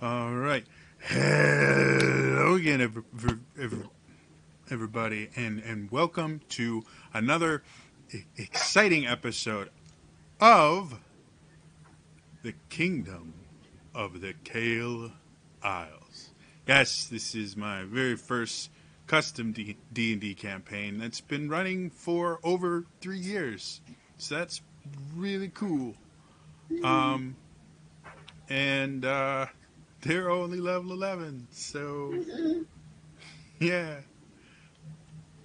All right. Hello again, everybody, and welcome to another exciting episode of the Kingdom of the Kael Isles. Yes, this is my very first custom D&D campaign that's been running for over 3 years. So that's really cool. Um, and they're only level 11, so yeah,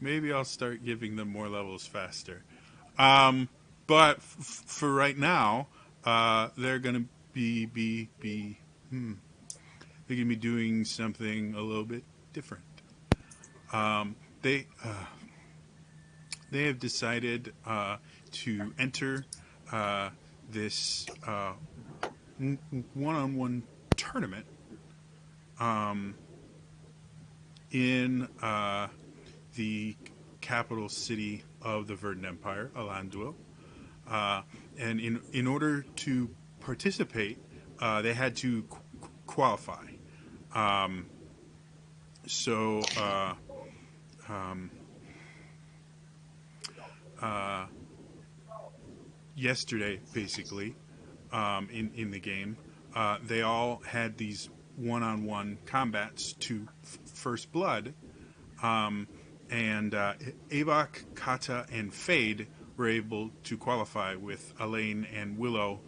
maybe I'll start giving them more levels faster. Um, but for right now, they're gonna be they're gonna be doing something a little bit different. Um, they have decided to enter this one-on-one tournament um, in the capital city of the Verdant Empire, Alanduil. Uh, and in order to participate, they had to qualify. Um, so um, uh, yesterday, basically, in the game, they all had these one-on-one combats to first blood, um, and Avok, Kata, and Fade were able to qualify, with Elaine and Willow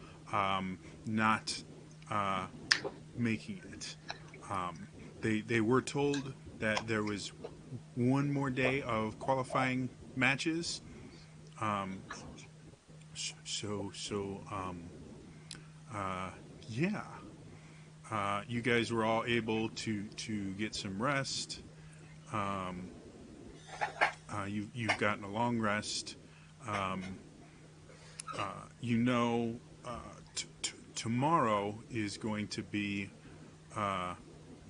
not uh, making it. Um, they were told that there was one more day of qualifying matches. Um, so uh, yeah, you guys were all able to get some rest. Um, you've gotten a long rest. Um, you know, tomorrow is going to be uh,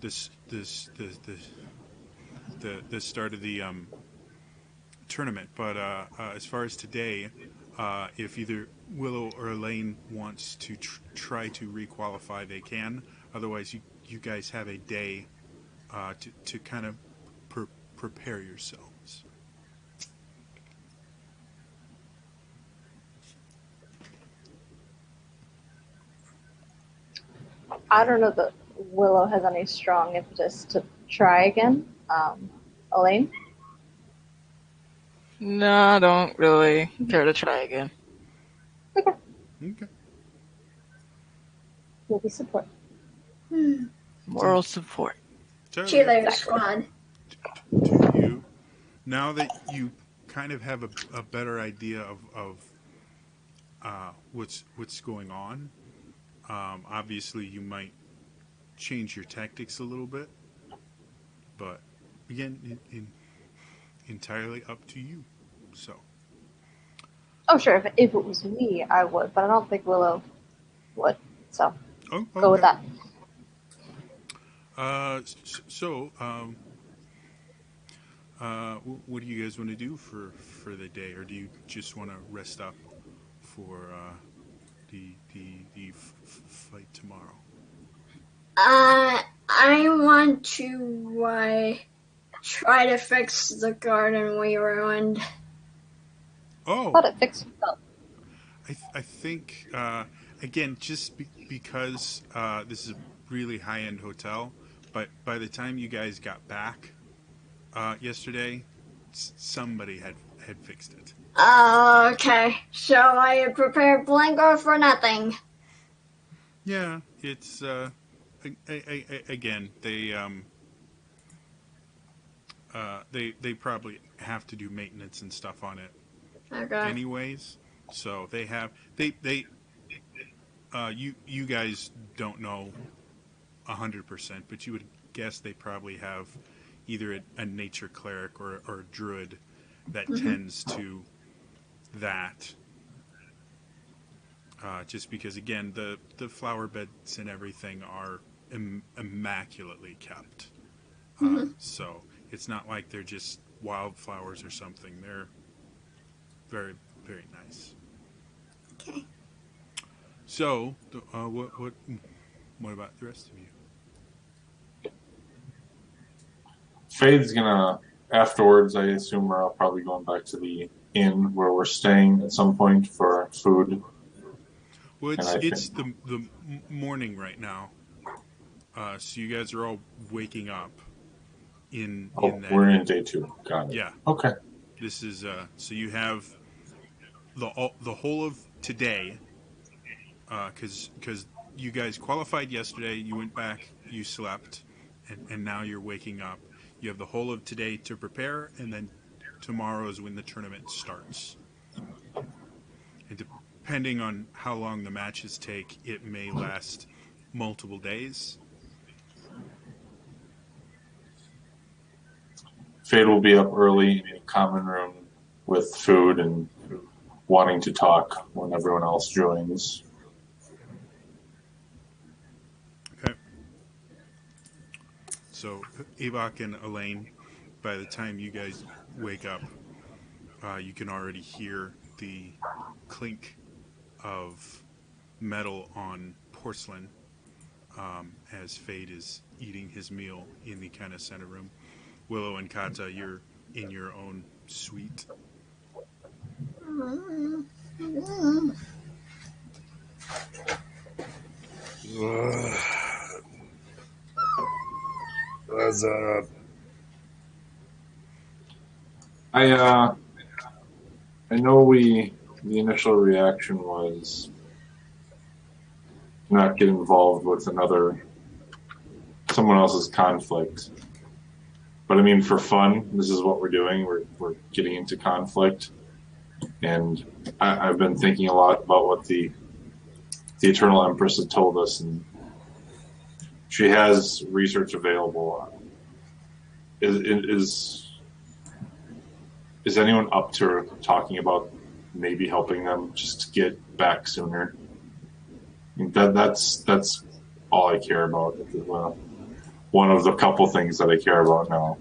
this the start of the tournament. But as far as today, if either Willow or Elaine wants to try to requalify, they can. Otherwise, you guys have a day to kind of prepare yourselves. I don't know that Willow has any strong impetus to try again. Elaine? No, I don't really care to try again. Okay. Okay. We'll be support. Moral support. So Cheerleader Exactly. squad. to you, now that you kind of have a better idea of what's going on, obviously you might change your tactics a little bit, but again, entirely up to you. So, Oh, sure. If it was me, I would, but I don't think Willow would. So oh, go with okay. that. So, what do you guys want to do for the day, or do you just want to rest up for the fight tomorrow? I want to try to fix the garden we ruined. I Oh, thought it fixed itself. I think again, just because this is a really high end hotel, but by the time you guys got back yesterday, somebody had fixed it. Okay. So I prepared blanco for nothing. Yeah, it's again, they probably have to do maintenance and stuff on it Okay. anyways. So they you guys don't know 100%, but you would guess they probably have either a nature cleric or a druid that tends to that. Just because, again, the flower beds and everything are immaculately kept. So it's not like they're just wildflowers or something. They're very, very nice. Okay. So, what about the rest of you? Fade's gonna afterwards. I assume we're all probably going back to the inn where we're staying at some point for food. Well, And it's I it's think, the morning right now, so you guys are all waking up in that we're in inn. day 2. Got it. Yeah, Okay. this is so you have the whole of today, because you guys qualified yesterday. You went back, you slept, and now you're waking up. You have the whole of today to prepare, and then tomorrow is when the tournament starts. And depending on how long the matches take, it may last multiple days. Fade will be up early in a common room with food and wanting to talk when everyone else joins. Okay. So Avok and Elaine, by the time you guys wake up, you can already hear the clink of metal on porcelain as Fade is eating his meal in the kind of center room. Willow and Kata, you're in your own suite. What's up? I know the initial reaction was not get involved with someone else's conflict. But I mean, for fun, this is what we're doing. We're getting into conflict, and I've been thinking a lot about what the Eternal Empress had told us, and she has research available. Is anyone up to talking about maybe helping them just to get back sooner? I mean, that's all I care about. Well, one of the couple things that I care about now,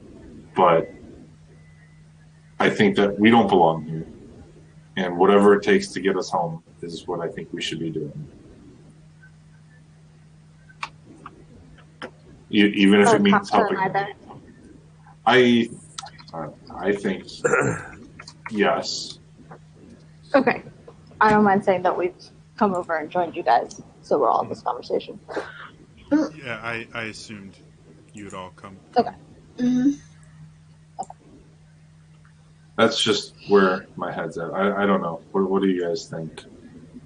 but I think that we don't belong here, and whatever it takes to get us home is what I think we should be doing. Even if it means Kafka helping and them. I think yes. Okay. I don't mind saying that we've come over and joined you guys, so we're all in this conversation. Yeah, I assumed you would all come. Okay. Mm-hmm. That's just where my head's at. I don't know. What do you guys think?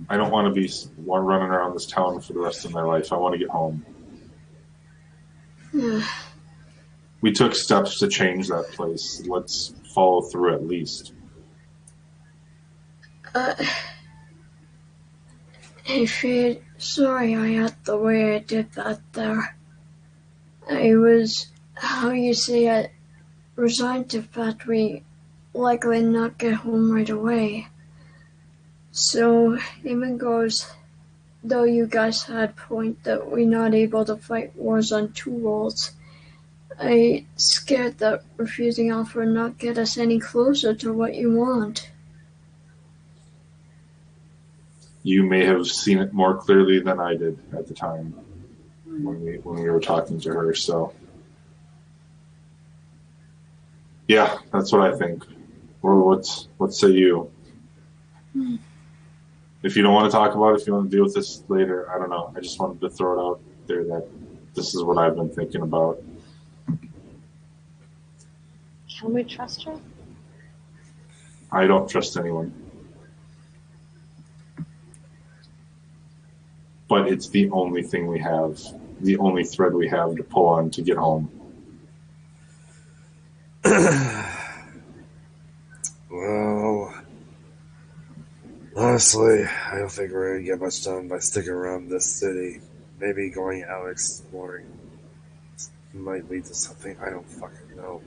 I don't want to be one running around this town for the rest of my life. I want to get home. We took steps to change that place. Let's follow through at least. Hey, Fade, sorry I acted the way I did that there. I was, how you say it, resigned to the fact we likely not get home right away. So, even though you guys had point that we're not able to fight wars on 2 worlds, I scared that refusing offer not get us any closer to what you want. You may have seen it more clearly than I did at the time when we were talking to her. So, yeah, that's what I think. Or what say you? If you don't want to talk about it, if you want to deal with this later, I don't know. I just wanted to throw it out there that this is what I've been thinking about. Can we trust her? I don't trust anyone. But it's the only thing we have, the only thread we have to pull on to get home. Well, honestly, I don't think we're gonna get much done by sticking around this city. Maybe going out exploring might lead to something. I don't fucking know.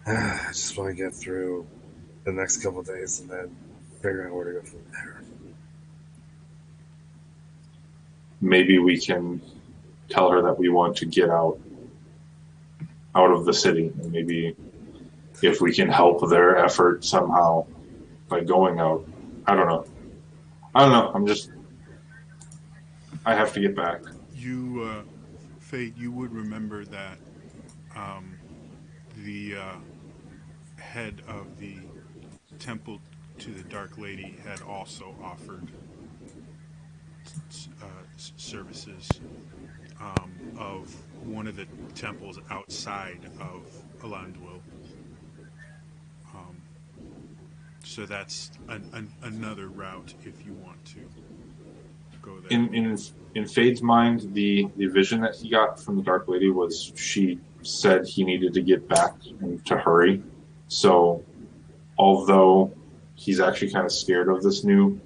I just want to get through the next couple of days and then figure out where to go from there. Maybe we can tell her that we want to get out of the city, and maybe if we can help their effort somehow by going out. I don't know. I have to get back. You, Fate, you would remember that the head of the temple to the Dark Lady had also offered services of one of the temples outside of Alandwil. So that's another route if you want to go there. In Fade's mind, the vision that he got from the Dark Lady was she said he needed to get back and to hurry. So, although he's actually kind of scared of this new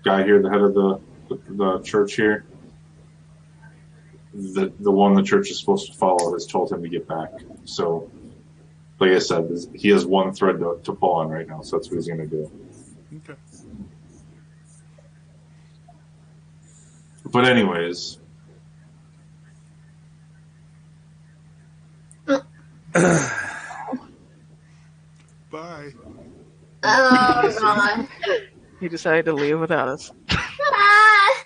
guy here, the head of the church here, the one the church is supposed to follow has told him to get back. So, like I said, he has one thread to pull on right now, so that's what he's going to do. Okay. But anyways, Bye. Oh, God. He decided to leave without us. Ah!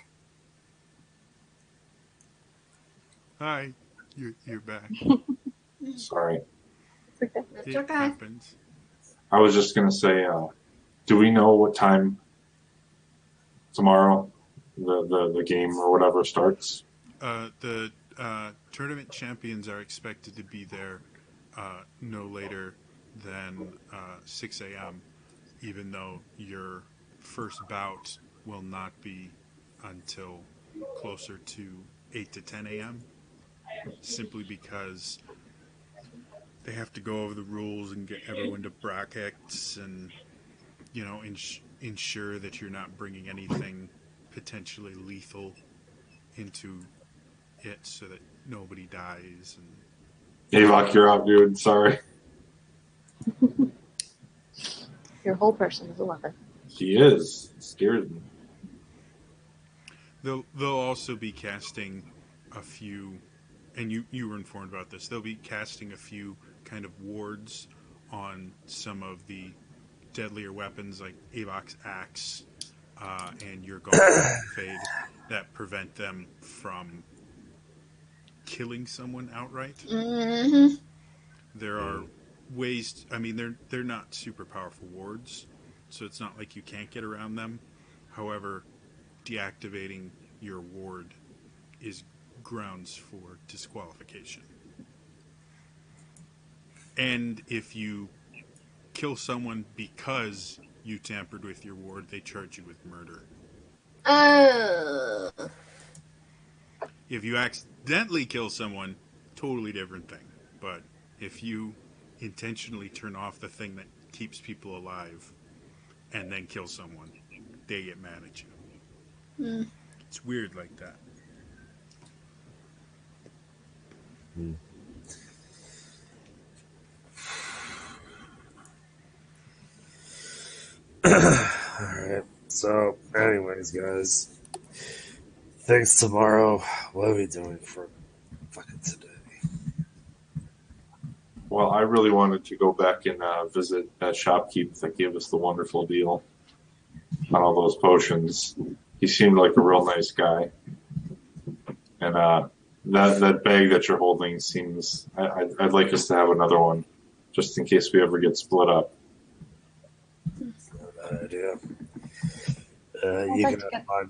Hi. You're back. sorry. It's okay. That's It okay. happens. I was just going to say, do we know what time tomorrow the game or whatever starts? The tournament champions are expected to be there no later than 6 a.m., even though your first bout will not be until closer to 8 to 10 a.m., simply because they have to go over the rules and get everyone to brackets and, ensure that you're not bringing anything potentially lethal into it so that nobody dies. And Avok, you're out, dude. Sorry. Your whole person is 11. He is. It scares me. they'll also be casting a few, and you were informed about this. They'll be casting a few kind of wards on some of the deadlier weapons like Avok's axe and your golf fade that prevent them from killing someone outright. Mm-hmm. There are ways. I mean, they're not super powerful wards, so it's not like you can't get around them. However, deactivating your ward is grounds for disqualification. And if you kill someone because you tampered with your ward, they charge you with murder. If you accidentally kill someone, totally different thing. But if you intentionally turn off the thing that keeps people alive and then kill someone, they get mad at you. It's weird like that. Alright, so, anyways, guys. Thanks tomorrow. What are we doing for fucking today? Well, I really wanted to go back and visit that shopkeep that gave us the wonderful deal on all those potions. He seemed like a real nice guy. And that bag that you're holding seems... I'd like us to have another one, just in case we ever get split up. Not a bad idea. I'd You like can to have mine.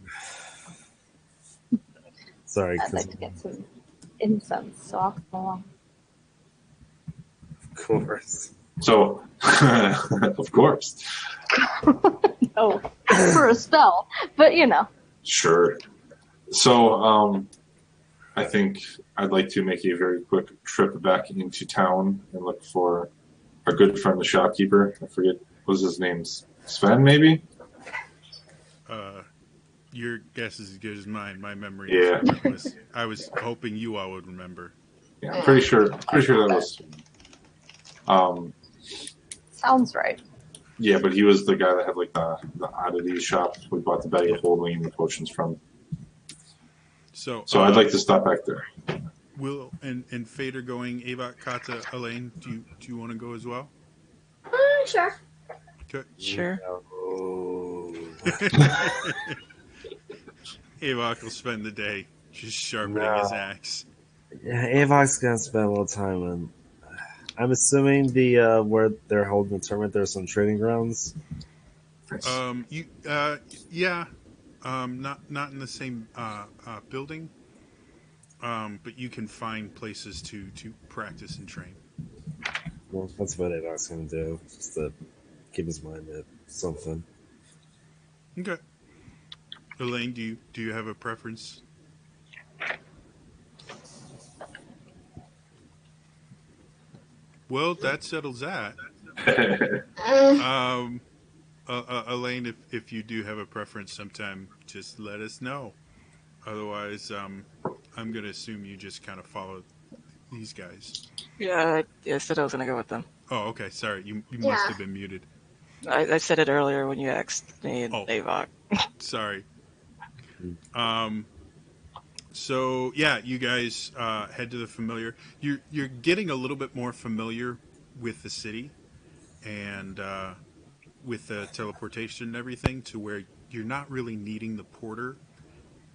Sorry, I'd like to get some incense, so I'll come along. of course. So, of course. Oh, for a spell, but Sure. So, I think I'd like to make a very quick trip back into town and look for our good friend, the shopkeeper. I forget, what was his name? Sven, maybe? Your guess is as good as mine. My memory Yeah. is I was hoping you all would remember. Yeah, I'm pretty sure that was. sounds right. Yeah, but he was the guy that had like the oddities shop we bought the bag of holding and the potions from. So I'd like to stop back there. Will and Fade are going. Avok, Kata, Elaine, do you want to go as well? Sure. Okay. Sure. Oh. Avok will spend the day just sharpening his axe. Yeah, Avok's gonna spend a little time in. I'm assuming the where they're holding the tournament, there's some training grounds. Nice. Yeah, not in the same building, but you can find places to practice and train. Well, that's what Avok's gonna do, just to keep his mind at something. Okay. Elaine, do you have a preference? Well, that settles that. Um, Elaine, if you do have a preference sometime, just let us know. Otherwise, I'm going to assume you just kind of follow these guys. Yeah, I said I was gonna go with them. Oh, okay. Sorry. You Yeah. must have been muted. I said it earlier when you asked me and Oh. Avok. Sorry. So, yeah, you guys head to the familiar. You're getting a little bit more familiar with the city and with the teleportation and everything to where you're not really needing the porter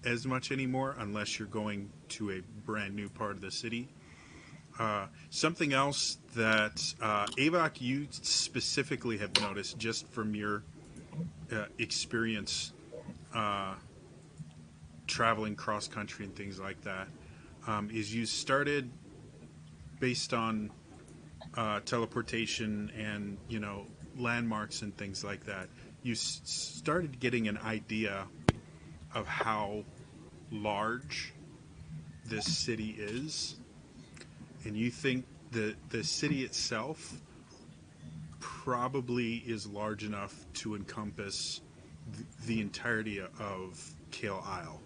as much anymore unless you're going to a brand new part of the city. Something else that Avok, you specifically have noticed just from your experience traveling cross country and things like that, is you started based on teleportation and landmarks and things like that. You started getting an idea of how large this city is, and you think that the city itself probably is large enough to encompass the entirety of Kael Isle.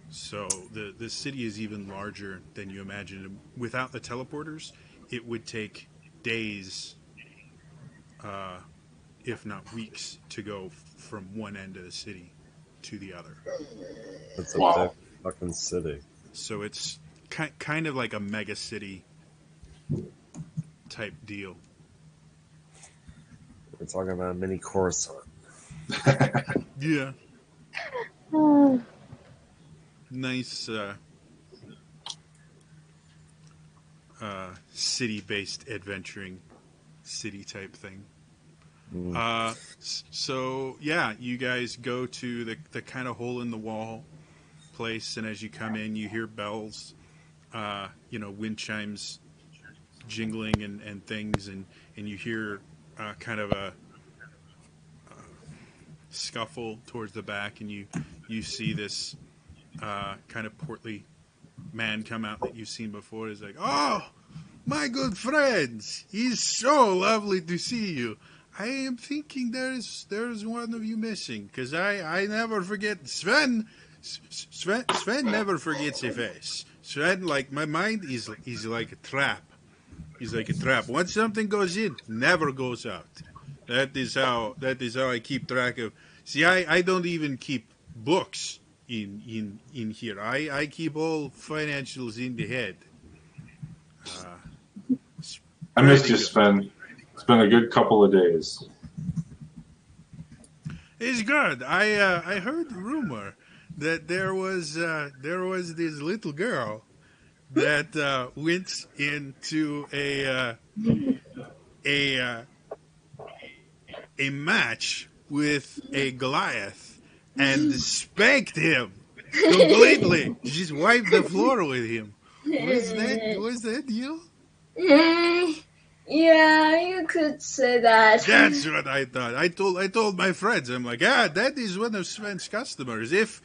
So the city is even larger than you imagined. Without the teleporters, it would take days, if not weeks, to go from one end of the city to the other. It's a Wow. big fucking city. So it's kind of like a mega city type deal. We're talking about a mini Coruscant. Yeah. Nice city-based adventuring city type thing. So yeah, you guys go to the kind of hole in the wall place, and as you come in, you hear bells, wind chimes jingling and things, and you hear kind of a scuffle towards the back, and you see this kind of portly man come out that you've seen before. He's like, "Oh, my good friends, it's so lovely to see you. I am thinking there's one of you missing, because I never forget Sven. Sven never forgets a face. Sven, like, my mind is like a trap. He's like a trap. Once something goes in, never goes out. That is how I keep track of. See, I don't even keep books in here. I keep all financials in the head. I missed Pretty you, good. Sven. It's been a good couple of days. It's good. I heard the rumor that there was this little girl that went into a match with a Goliath and spanked him completely. She just wiped the floor with him. Was that deal? Yeah, you could say that. That's what I thought. I told my friends, I'm like, that is one of Sven's customers. If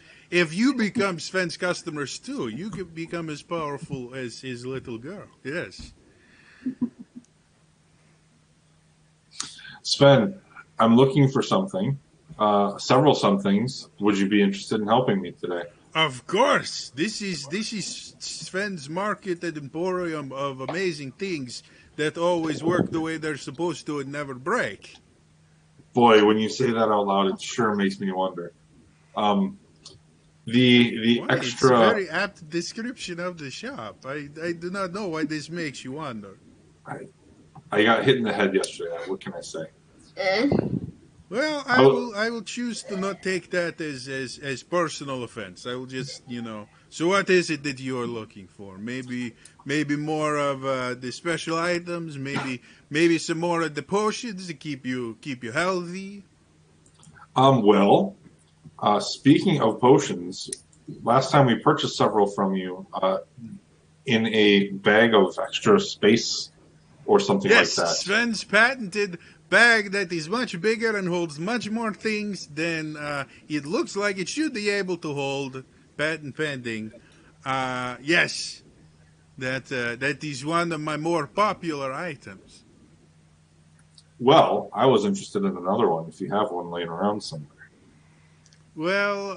you become Sven's customers too, you can become as powerful as his little girl. Yes. Sven, I'm looking for something. Several somethings. Would you be interested in helping me today? Of course. This is Sven's market and emporium of amazing things that always work the way they're supposed to and never break. Boy, when you say that out loud, it sure makes me wonder. The Why? extra. It's a very apt description of the shop. I do not know why this makes you wonder. I got hit in the head yesterday. What can I say? Well, Oh, I will choose to not take that as personal offense. I will just, So what is it that you are looking for? Maybe more of the special items. Maybe some more of the potions to keep you healthy. well, speaking of potions, last time we purchased several from you in a bag of extra space or something Yes, like that. Sven's patented bag that is much bigger and holds much more things than it looks like it should be able to hold. Patent pending. Yes, that is one of my more popular items. Well, I was interested in another one if you have one laying around somewhere. Well,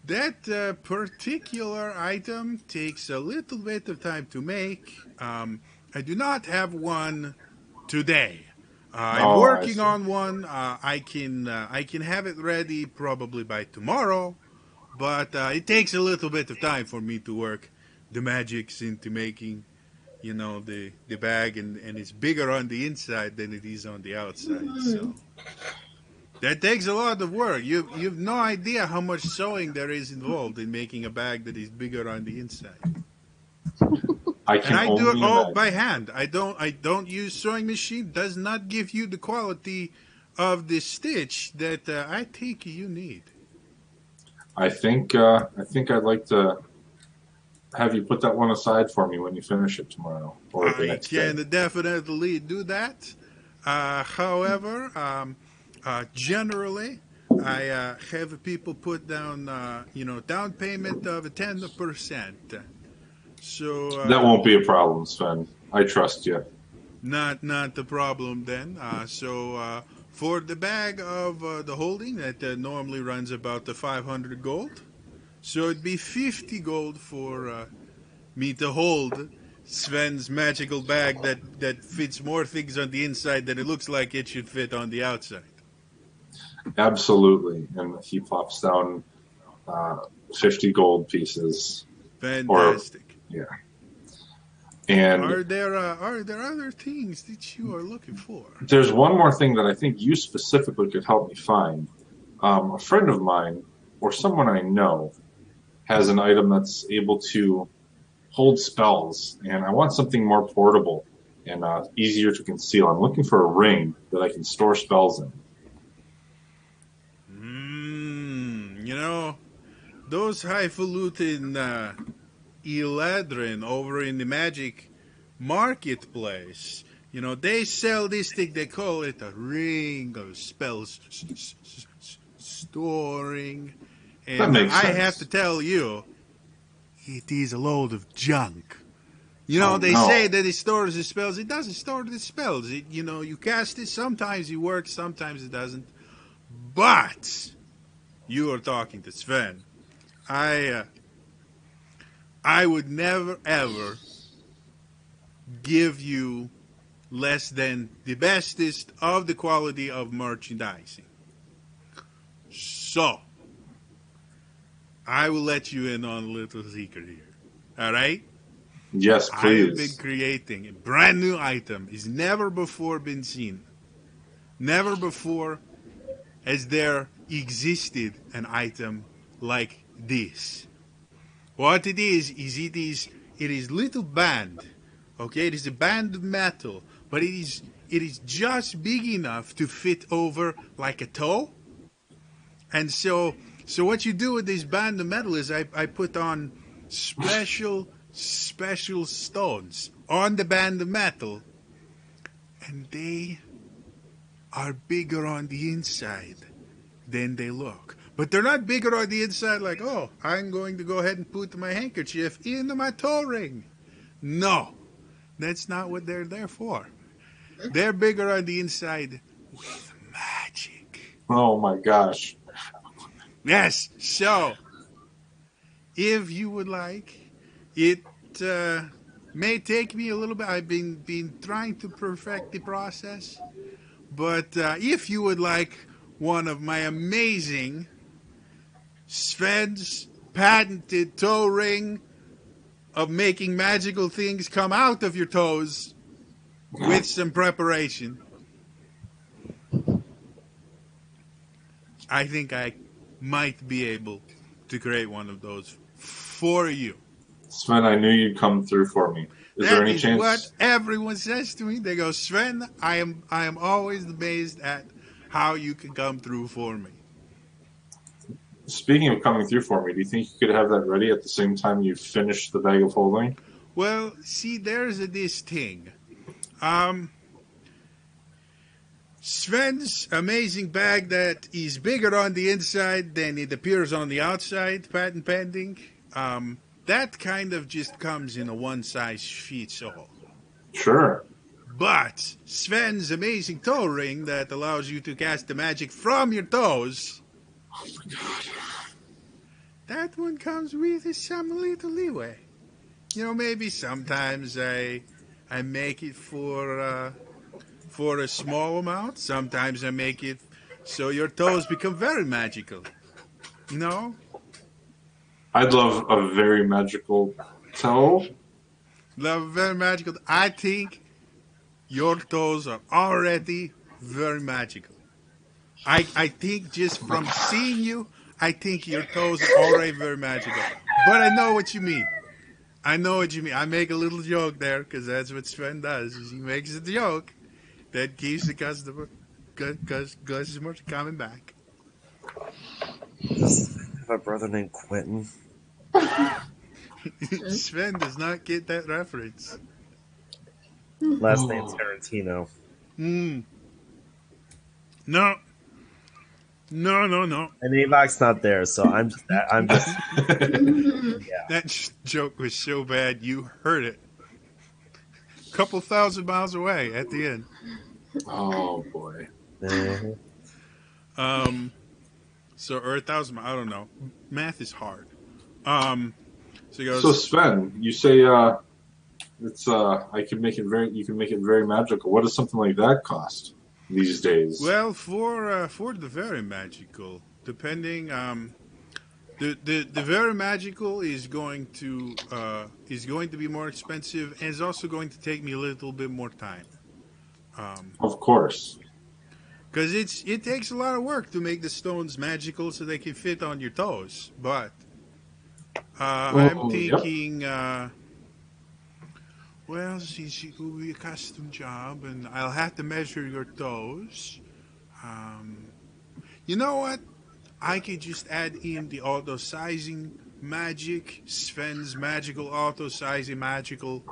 that particular item takes a little bit of time to make. I do not have one today. I'm Oh, I working see. on one. I can have it ready probably by tomorrow, but it takes a little bit of time for me to work the magics into making, the bag, and it's bigger on the inside than it is on the outside. So that takes a lot of work. You've no idea how much sewing there is involved in making a bag that is bigger on the inside. I And can I do it only all imagine. by hand. I don't use sewing machine. Does not give you the quality of the stitch that I think you need. I think I'd like to have you put that one aside for me when you finish it tomorrow or the I next day. can definitely do that. However, generally, I have people put down, down payment of 10%. So That won't be a problem, Sven. I trust you. not the problem then. So for the bag of the holding that normally runs about the 500 gold, so it'd be 50 gold for me to hold Sven's magical bag that fits more things on the inside than it looks like it should fit on the outside. Absolutely. And he plops down 50 gold pieces. Fantastic. Yeah. And Are there other things that you are looking for? there's one more thing that I think you specifically could help me find. A friend of mine or someone I know has an item that's able to hold spells, and I want something more portable and easier to conceal. I'm looking for a ring that I can store spells in. Those highfalutin Eladrin over in the magic marketplace, they sell this thing, they call it a ring of spells storing. That And makes I sense. have to tell you, it is a load of junk. Oh, They no. say that it stores the spells. It doesn't store the spells. You cast it, sometimes it works, sometimes it doesn't. But you are talking to Sven. I would never, ever give you less than the bestest of the quality of merchandising. So, I will let you in on a little secret here. All right? Yes, I have been please. creating a brand new item. It's never before been seen. Never before has there existed an item like this. What it is it is little band. Okay, it is a band of metal, but it is just big enough to fit over like a toe. And so what you do with this band of metal is I put on special stones on the band of metal, and they are bigger on the inside than they look. But they're not bigger on the inside like, oh, I'm going to go ahead and put my handkerchief into my toe ring. No, that's not what they're there for. They're bigger on the inside with magic. Oh my gosh. Yes, so if you would like, it may take me a little bit. I've been trying to perfect the process. But if you would like one of my amazing Sven's patented toe ring of making magical things come out of your toes with some preparation, I think I might be able to create one of those for you. Sven, I knew you'd come through for me. Is there That any is what chance? everyone says to me. They go, Sven, I am always amazed at how you can come through for me. Speaking of coming through for me, do you think you could have that ready at the same time you finish the bag of holding? Well, see, there's this thing. Sven's amazing bag that is bigger on the inside than it appears on the outside, patent pending. That kind of just comes in a one-size-fits-all. Sure. But Sven's amazing toe ring that allows you to cast the magic from your toes, Oh my god. that one comes with some little leeway. Maybe sometimes I make it for a small amount. Sometimes I make it so your toes become very magical. You know? I'd love a very magical toe. Love very magical. I think your toes are already very magical. I think just from seeing you, I think your toes are already very magical. But I know what you mean. I know what you mean. I make a little joke there because that's what Sven does. Is he makes a joke that keeps the customer coming back. Just have a brother named Quentin. Sven does not get that reference. Last name Tarantino. No. And Avok's not there, so I'm just yeah. That joke was so bad you heard it. A couple thousand miles away at the end. Oh boy. So or 1,000. I don't know. Math is hard. So he goes. So Sven, you say it's I can make it very. You can make it very magical. What does something like that cost these days? Well, for the very magical, depending the very magical is going to be more expensive and is also going to take me a little bit more time. Of course. Because it takes a lot of work to make the stones magical so they can fit on your toes. But I'm thinking, well, since it will be a custom job and I'll have to measure your toes, you know what? I could just add in the auto-sizing magic, Sven's magical auto-sizing magical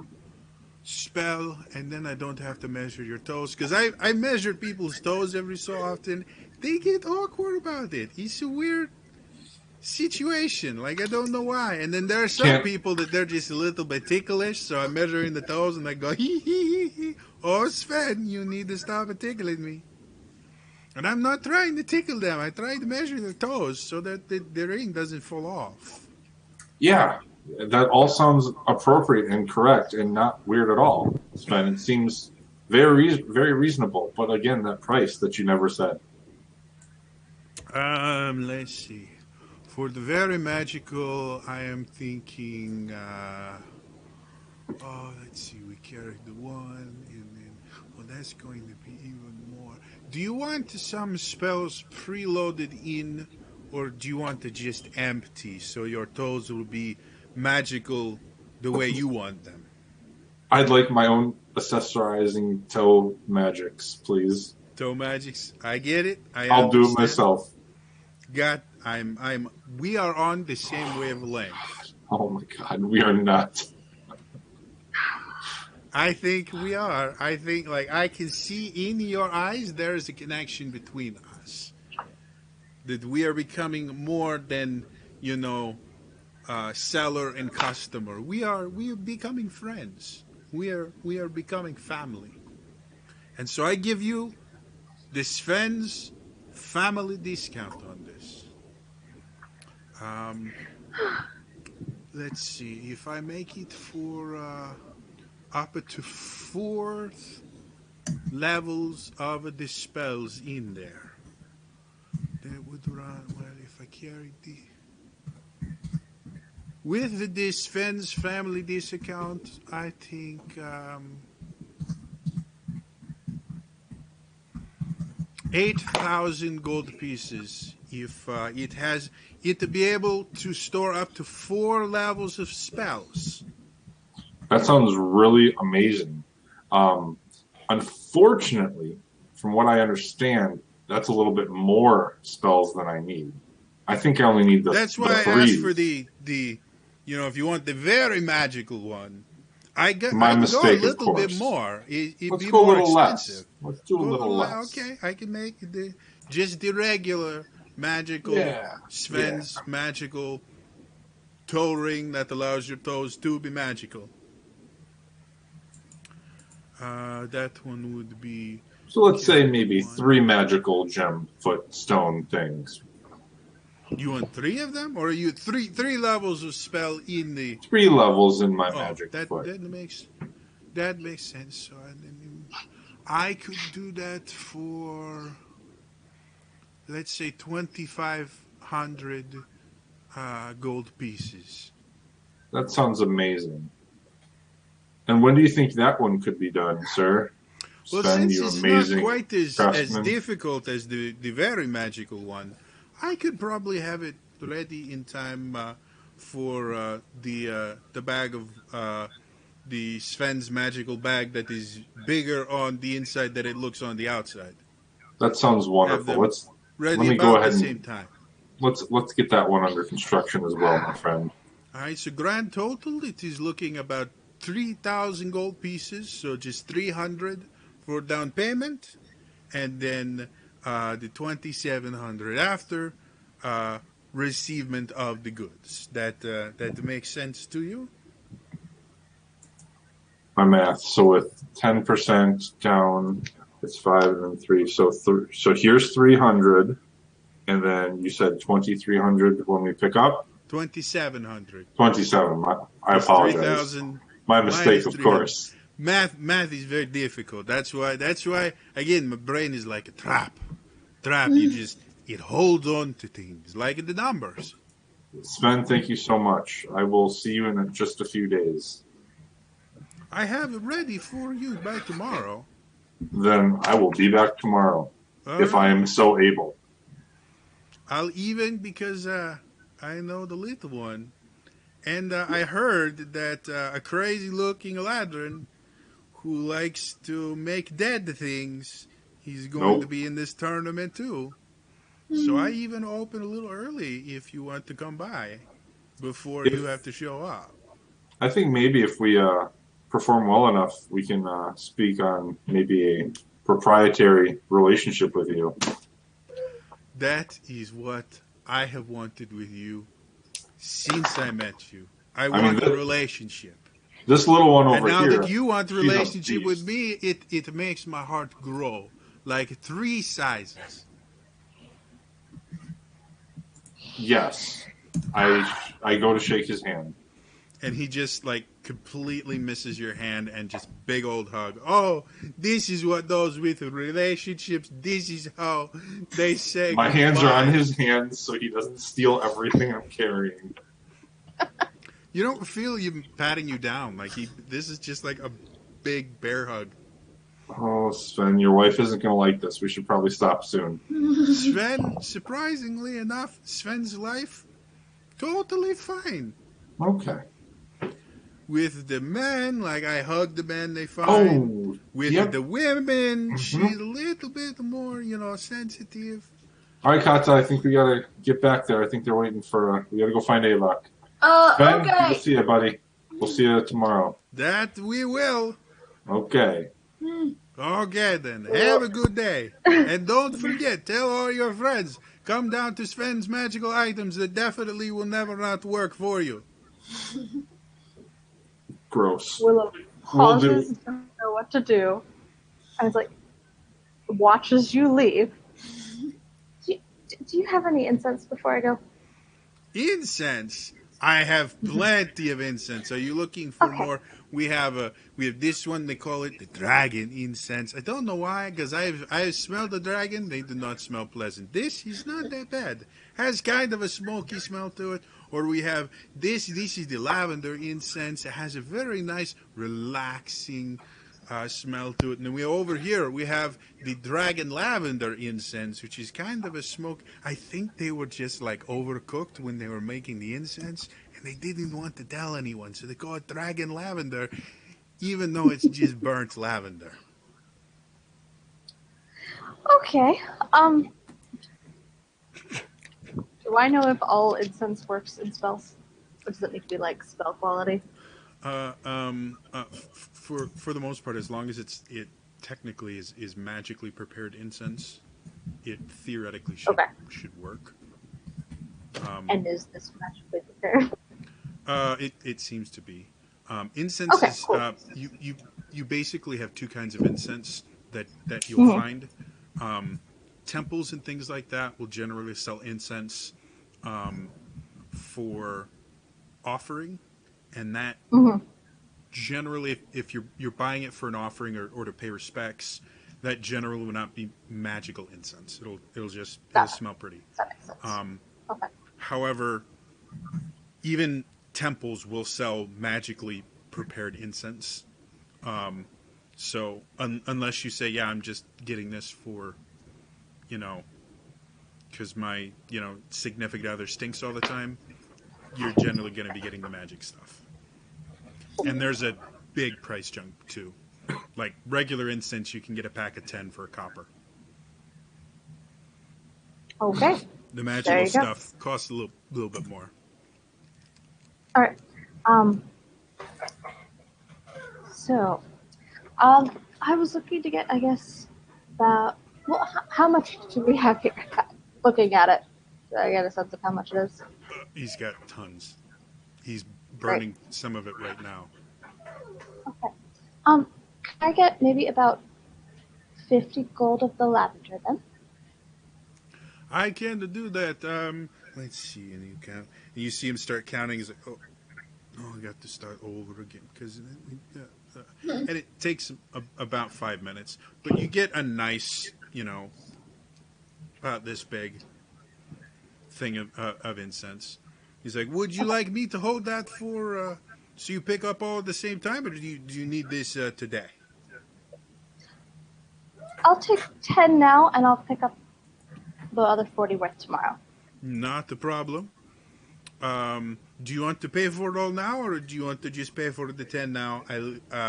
spell, and then I don't have to measure your toes. Because I measure people's toes every so often. They get awkward about it. It's a weird situation. Like, I don't know why. And then there are some people that they're just a little bit ticklish, so I'm measuring the toes and I go, hee hee hee hee. Oh, Sven, you need to stop tickling me. And I'm not trying to tickle them. I try to measure their toes so that the ring doesn't fall off. Yeah, that all sounds appropriate and correct and not weird at all, Sven. It seems very reasonable. But again, that price that you never said. Let's see. For the very magical, I am thinking. Let's see. We carried the one, and then that's going to be even more. Do you want some spells preloaded in, or do you want to just empty so your toes will be magical the way you want them? I'd like my own accessorizing toe magics, please. Toe magics. I get it. I'll do it myself. We are on the same wavelength. Oh my god, we are not. I think we are. I think, I can see in your eyes there is a connection between us. That we are becoming more than, seller and customer. We are becoming friends. We are becoming family. And so I give you the Sven's family discount on this. Let's see. If I make it for up to 4th levels of the spells in there, that would run, well, if I carried with this Sven's family discount, I think 8,000 gold pieces if it to be able to store up to 4 levels of spells. That sounds really amazing. Unfortunately, from what I understand, that's a little bit more spells than I need. I think I only need That's the why I 3. asked for the if you want the very magical one, I could go a mistake, of little bit course. more. It'd Let's be go a more little expensive. less. Let's do a little less. Okay, I can make just the regular magical Sven's magical toe ring that allows your toes to be magical. That one would be. So let's say maybe 1. 3 magical gem foot stone things. You want 3 of them, or are you three levels of spell in the? 3 levels in my magic foot. That makes sense. So I could do that for, let's say, 2,500 gold pieces. That sounds amazing. And when do you think that one could be done, sir? Well, Sven, since you it's amazing not quite as craftsman. difficult as the very magical one, I could probably have it ready in time for the bag of the Sven's magical bag that is bigger on the inside than it looks on the outside. That sounds wonderful. Let Ready me about go ahead the and same time. let's get that one under construction as well, my friend. All right, so grand total, it is looking about 3,000 gold pieces, so just 300 for down payment, and then the 2,700 after receivement of the goods. That makes sense to you? My math. So with 10% down, it's 5 and then 3. So here's 300, and then you said 2,300 when we pick up. 2,700. 27. I apologize. 3,000. My mistake, of course. Math is very difficult. That's why again my brain is like a trap. It holds on to things like the numbers. Sven, thank you so much. I will see you in just a few days. I have it ready for you by tomorrow. Then I will be back tomorrow if I am so able. I'll even because I know the little one. And I heard that a crazy-looking Eladrin who likes to make dead things, he's going to be in this tournament too. So I even open a little early if you want to come by before you have to show up. I think maybe if we perform well enough, we can speak on maybe a proprietary relationship with you. That is what I have wanted with you since I met you. I want a relationship. This little one over here. And now that you want a relationship with me, it makes my heart grow like 3 sizes. Yes. I go to shake his hand. And he just like completely misses your hand and just big old hug. Oh, this is what those with relationships, this is how they say My goodbye. hands are on his hands so he doesn't steal everything I'm carrying. You don't feel him patting you down. Like this is just like a big bear hug. Oh, Sven, your wife isn't going to like this. We should probably stop soon. Sven, surprisingly enough, Sven's life, totally fine. Okay. With the men, like I hug the men, they fine. With the women, she's a little bit more, sensitive. All right, Kata, I think we got to get back there. I think they're waiting for, we got to go find Avok. Ben, okay. We'll see you, buddy. We'll see you tomorrow. That we will. Okay. Okay, then. Have a good day. And don't forget, tell all your friends, come down to Sven's magical items that definitely will never not work for you. Gross. Willow pauses, doesn't know what to do. I was like, watches you leave. Do you have any incense before I go? Incense? I have plenty of incense. Are you looking for more? We have this one. They call it the dragon incense. I don't know why, because I have smelled the dragon. They do not smell pleasant. This is not that bad. Has kind of a smoky smell to it. Or we have this. This is the lavender incense. It has a very nice, relaxing smell to it. And we over here we have the dragon lavender incense, which is kind of a smoke. I think they were just like overcooked when they were making the incense, and they didn't want to tell anyone, so they call it dragon lavender, even though it's just burnt lavender. Okay. Do I know if all incense works in spells? Or does it need to be like spell quality? For the most part, as long as it technically is magically prepared incense, it theoretically should work. And is this magically prepared? It seems to be. Incense Okay, is cool. you basically have two kinds of incense that you'll find. Temples and things like that will generally sell incense for offering, and that generally, if you're buying it for an offering or to pay respects, that generally will not be magical incense. It'll smell pretty. That makes sense. Okay. However, even temples will sell magically prepared incense. So unless you say, yeah, I'm just getting this for, because my significant other stinks all the time, you're generally going to be getting the magic stuff. And there's a big price jump too. Like regular incense, you can get a pack of 10 for a copper. Okay. The magical stuff costs a little bit more. All right. So, I was looking to get, I guess, about how much do we have here? Looking at it, do I get a sense of how much it is? He's got tons. He's burning some of it right now. Okay. Can I get maybe about 50 gold of the lavender then? I can do that. Let's see, and you count. And you see him start counting. He's like, oh, I got to start over again because, and it takes about 5 minutes. But you get a nice, about this big thing of incense. He's like, would you like me to hold that for? So you pick up all at the same time, or do you need this today? I'll take 10 now, and I'll pick up the other 40 worth tomorrow. Not a problem. Do you want to pay for it all now, or do you want to just pay for the 10 now?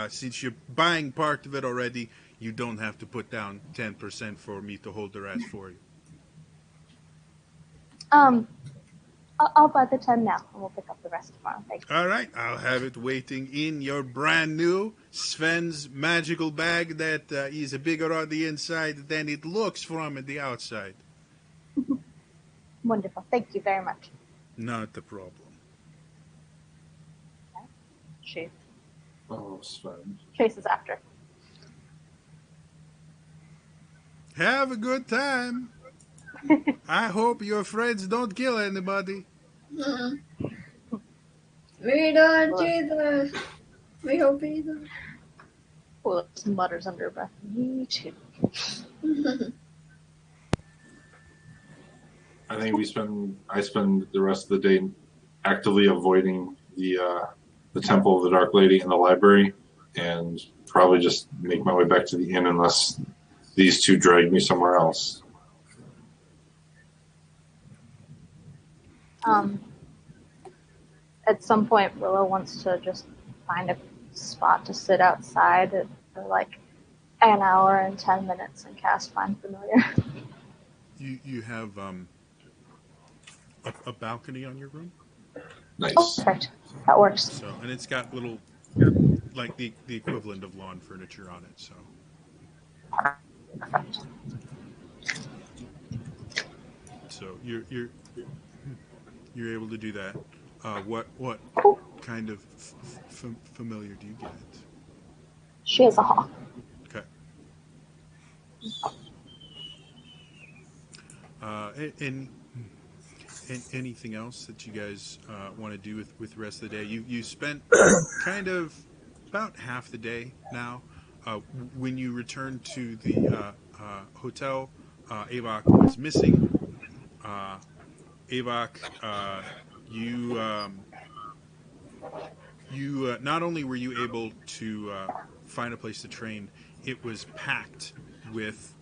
Since you're buying part of it already, you don't have to put down 10% for me to hold the rest for you. I'll buy the 10 now, and we'll pick up the rest tomorrow. Thank you. All right, I'll have it waiting in your brand new Sven's magical bag that is bigger on the inside than it looks from the outside. Wonderful. Thank you very much. Not a problem. Okay. Chase. Oh, Sven. Chase is after. Have a good time. I hope your friends don't kill anybody. We don't either. We hope either. Well, mutters under her breath. Me too. I think I spend the rest of the day actively avoiding the Temple of the Dark Lady in the library, and probably just make my way back to the inn unless these two drag me somewhere else. At some point, Willow wants to just find a spot to sit outside for like an hour and 10 minutes and cast Find Familiar. You have a balcony on your room? Nice. Oh, perfect. That works. So, and it's got little, like the equivalent of lawn furniture on it. So, Perfect. so you're able to do that. What Cool. kind of familiar do you get? She is a hawk. Okay. And anything else that you guys want to do with the rest of the day? You spent kind of about half the day now. When you return to the hotel, Avok was missing. Avok, you not only were you able to find a place to train, it was packed with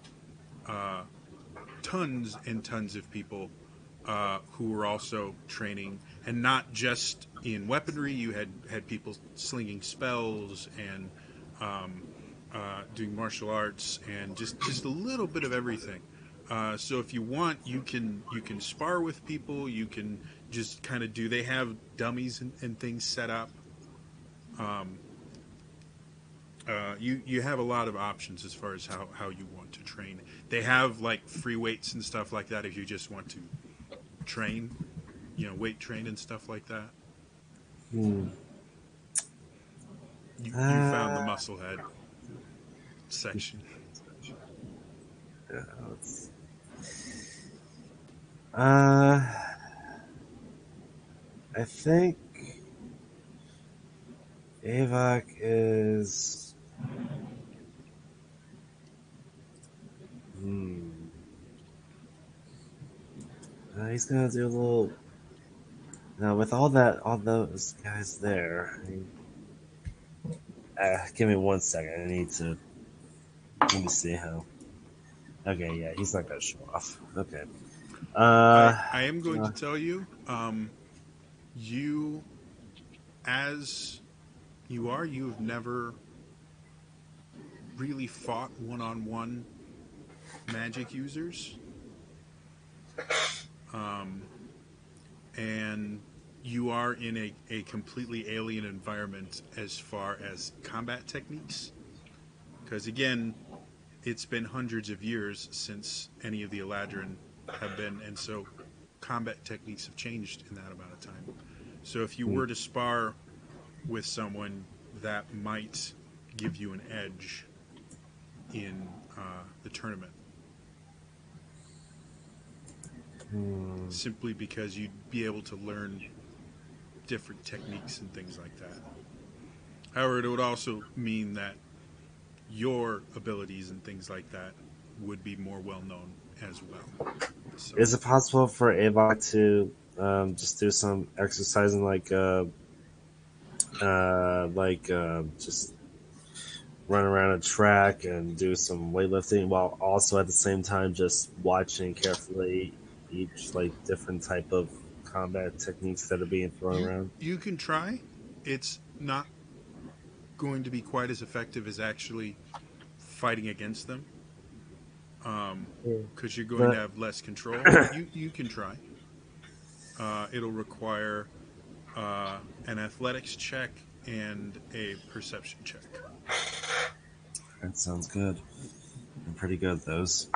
tons and tons of people who were also training, and not just in weaponry. You had people slinging spells and doing martial arts and just a little bit of everything. So if you want, you can spar with people. You can just kind of do. They have dummies and things set up. You have a lot of options as far as how you want to train. They have like free weights and stuff like that if you just want to train, weight train and stuff like that. You found the muscle head section. Yeah, I think Avok is. He's gonna do a little. Now with all those guys there. Give me 1 second. Let me see how. Okay, yeah, he's not gonna show off. Okay. I am going to tell you, you, as you are, you have never really fought one-on-one magic users. And you are in a completely alien environment as far as combat techniques. Because again, it's been hundreds of years since any of the Eladrin have been, and so combat techniques have changed in that amount of time. So if you were to spar with someone, that might give you an edge in the tournament. Simply because you'd be able to learn different techniques and things like that. However, it would also mean that your abilities and things like that would be more well known as well. So, is it possible for Avok to just do some exercising, just run around a track and do some weightlifting, while also at the same time just watching carefully each different type of combat techniques that are being thrown around? You can try. It's not going to be quite as effective as actually fighting against them, because you're going to have less control. You can try. It'll require an athletics check and a perception check. That sounds good. I'm pretty good at those.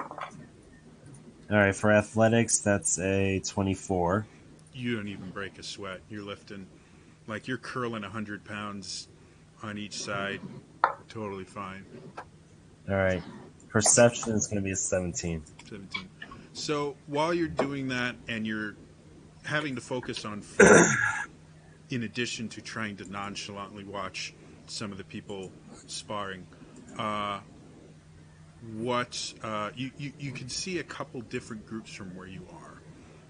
All right, for athletics, that's a 24. You don't even break a sweat. You're lifting, like you're curling 100 pounds on each side. Totally fine. All right. Perception is going to be a 17. 17. So while you're doing that and you're having to focus on food, in addition to trying to nonchalantly watch some of the people sparring, you can see a couple different groups from where you are.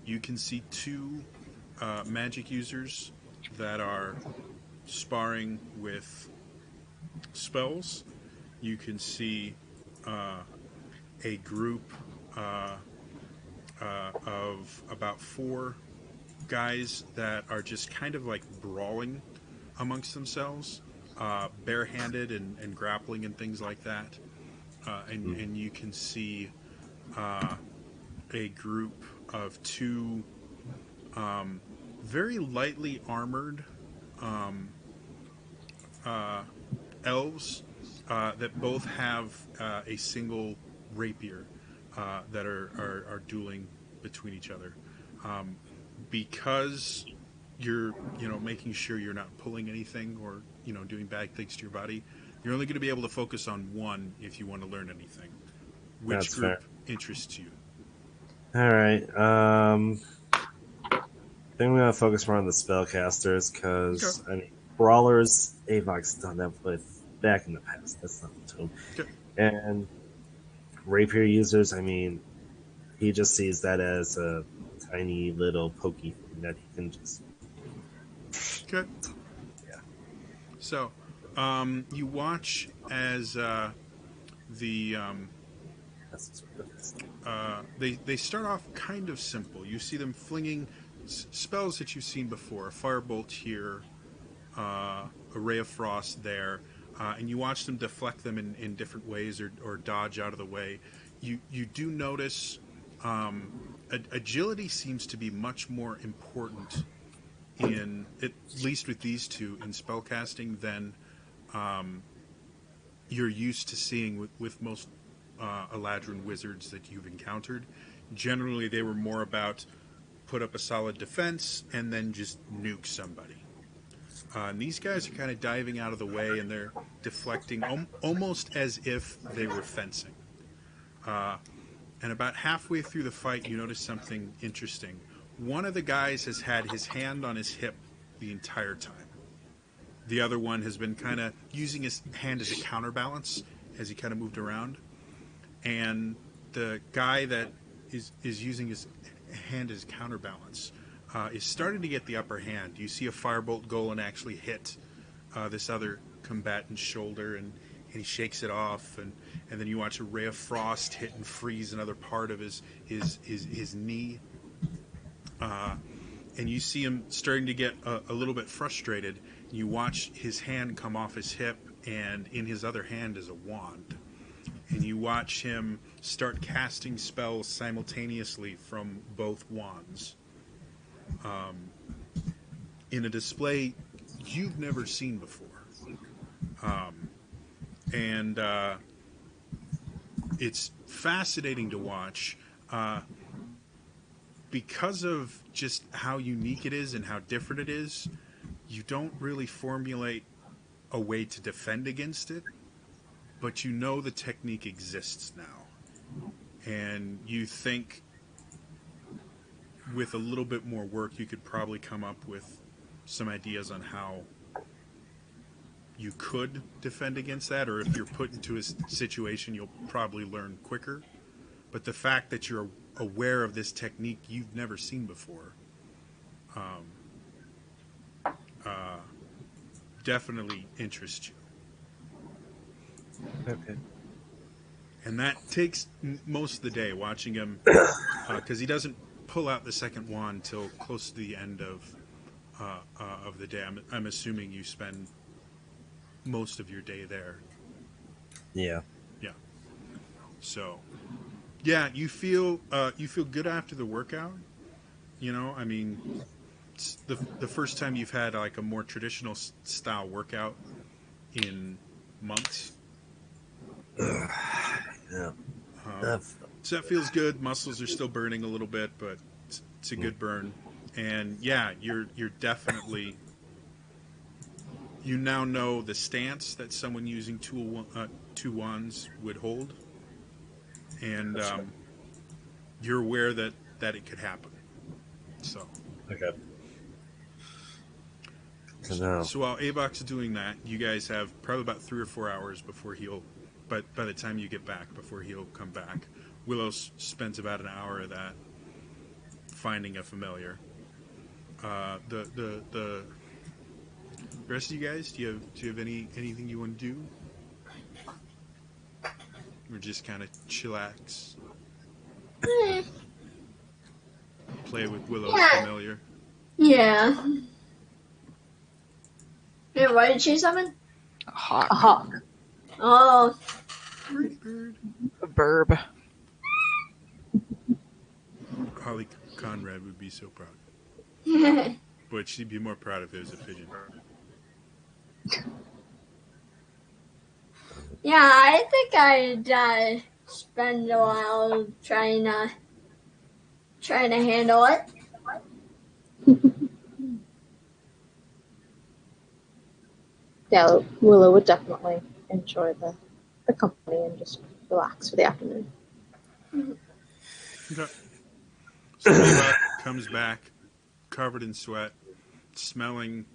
You can see two magic users that are sparring with spells. You can see a group of about 4 guys that are just kind of like brawling amongst themselves, barehanded and grappling and things like that. And you can see a group of 2 very lightly armored elves that both have a single rapier that are dueling between each other. Because you're making sure you're not pulling anything or doing bad things to your body, you're only going to be able to focus on one if you want to learn anything. Which That's group fair. interests you? All right. I think we're going to focus more on the spellcasters because, brawlers, Avok's done that with back in the past. That's not the tune. Okay. And rapier users, he just sees that as a tiny little pokey thing that he can just. Okay. Yeah. So, You watch as they start off kind of simple. You see them flinging spells that you've seen before: a firebolt here, a ray of frost there, and you watch them deflect them in different ways or dodge out of the way. You do notice agility seems to be much more important in, at least with these two, in spellcasting than you're used to seeing with most Eladrin wizards that you've encountered. Generally, they were more about put up a solid defense and then just nuke somebody. And these guys are kind of diving out of the way, and they're deflecting almost as if they were fencing. And about halfway through the fight, you notice something interesting. One of the guys has had his hand on his hip the entire time. The other one has been kind of using his hand as a counterbalance as he kind of moved around. And the guy that is using his hand as counterbalance is starting to get the upper hand. You see a firebolt go and actually hit this other combatant's shoulder, and he shakes it off, and then you watch a ray of frost hit and freeze another part of his knee. And you see him starting to get a little bit frustrated. You watch his hand come off his hip, and in his other hand is a wand. And you watch him start casting spells simultaneously from both wands. In a display you've never seen before. And it's fascinating to watch because of just how unique it is and how different it is. You don't really formulate a way to defend against it, but you know the technique exists now. And you think with a little bit more work, you could probably come up with some ideas on how you could defend against that, or if you're put into a situation, you'll probably learn quicker. But the fact that you're aware of this technique you've never seen before definitely interests you. Okay. And that takes most of the day, watching him, because he doesn't pull out the second wand till close to the end of the day. I'm assuming you spend most of your day there. Yeah. Yeah. So, yeah, you feel good after the workout. You know, I mean, it's the first time you've had like a more traditional style workout in months. Yeah. So that feels good. Muscles are still burning a little bit, but it's a good burn. And yeah, you're definitely, you now know the stance that someone using two wands would hold, and you're aware that it could happen. So Okay. So while Avok's doing that, you guys have probably about 3 or 4 hours before he'll. But by the time you get back, before he'll come back, Willow spends about an hour of that finding a familiar. The rest of you guys, do you have anything you want to do, or just kind of chillax, play with Willow's familiar? Yeah. Hey, what did she summon? A hawk. A hawk. Oh. Pretty bird. A burb. Holly Conrad would be so proud, Yeah, but she'd be more proud if it was a pigeon. I think I'd spend a while trying to handle it. Yeah, Willow would definitely enjoy the company and just relax for the afternoon. Okay. So Eva comes back, covered in sweat, smelling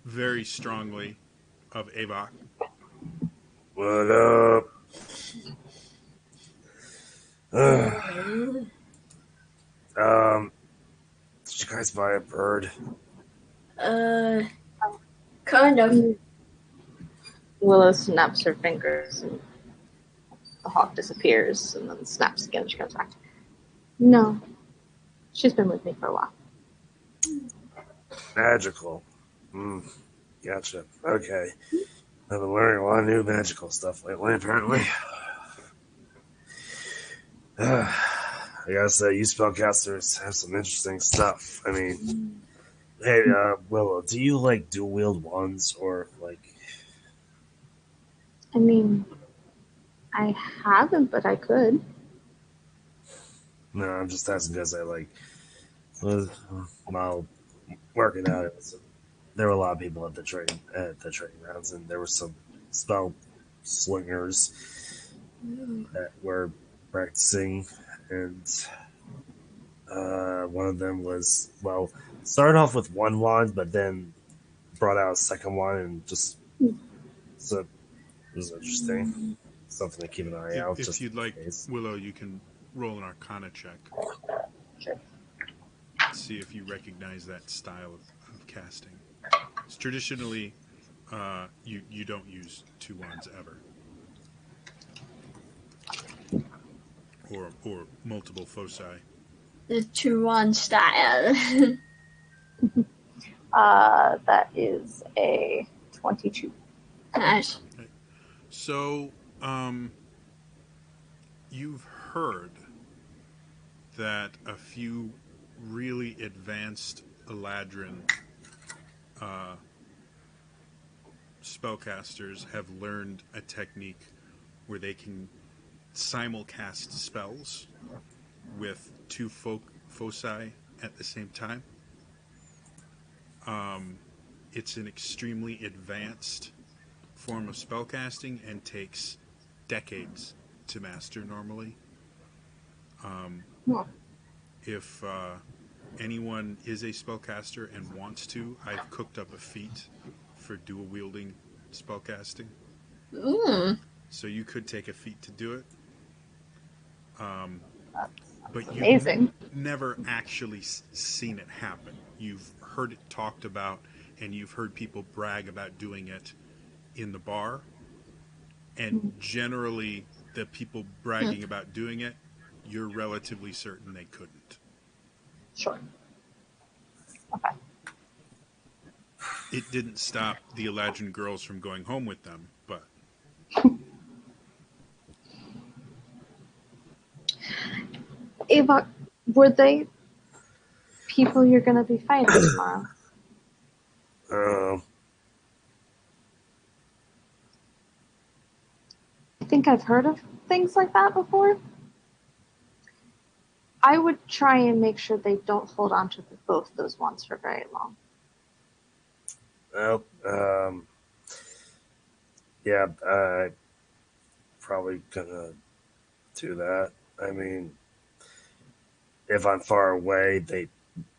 very strongly of Avok. What up? Did you guys buy a bird? Kind of. Willow snaps her fingers, and the hawk disappears, and then snaps again, and she comes back. No. She's been with me for a while. Magical. Gotcha. Okay. I've been learning a lot of new magical stuff lately, apparently. I gotta say, you spellcasters have some interesting stuff. I mean, hey, Willow, do you, like, dual-wield wands, or, like... I mean, I haven't, but I could. No, I'm just asking because I, like, while working out, there were a lot of people at the training grounds, and there were some spell slingers that were practicing, and one of them was, well, started off with one wand, but then brought out a second one, and just so it was interesting. Something to keep an eye out. If just you'd like, case. Willow, you can roll an Arcana check. Sure. See if you recognize that style of casting. It's traditionally, you don't use two wands ever, or multiple foci. The 2-1 style. That is a 22. Nice. So, you've heard that a few really advanced Eladrin spellcasters have learned a technique where they can simulcast spells with two foci at the same time. It's an extremely advanced form of spellcasting and takes decades to master normally. If anyone is a spellcaster and wants to, I've cooked up a feat for dual wielding spellcasting. So you could take a feat to do it. But you've Amazing. never actually seen it happen. You've heard it talked about, and you've heard people brag about doing it in the bar. And generally, the people bragging about doing it, you're relatively certain they couldn't. Sure. Okay. It didn't stop the Eladrin girls from going home with them, but... Avok, were they people you're going to be fighting tomorrow? I think I've heard of things like that before. I would try and make sure they don't hold on to both those wands for very long. Well, yeah, probably gonna do that. I mean, if I'm far away, they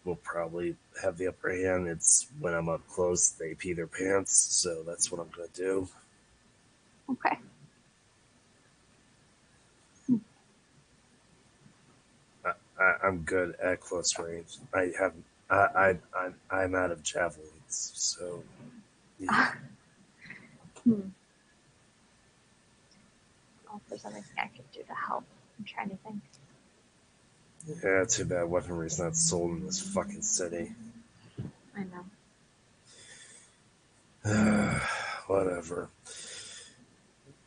will probably have the upper hand. It's when I'm up close, they pee their pants, so that's what I'm gonna do. Okay. I'm good at close range. I'm out of javelins, so yeah. Oh, if there's anything I could do to help. I'm trying to think. Yeah, too bad weaponry's not sold in this fucking city. I know. Whatever.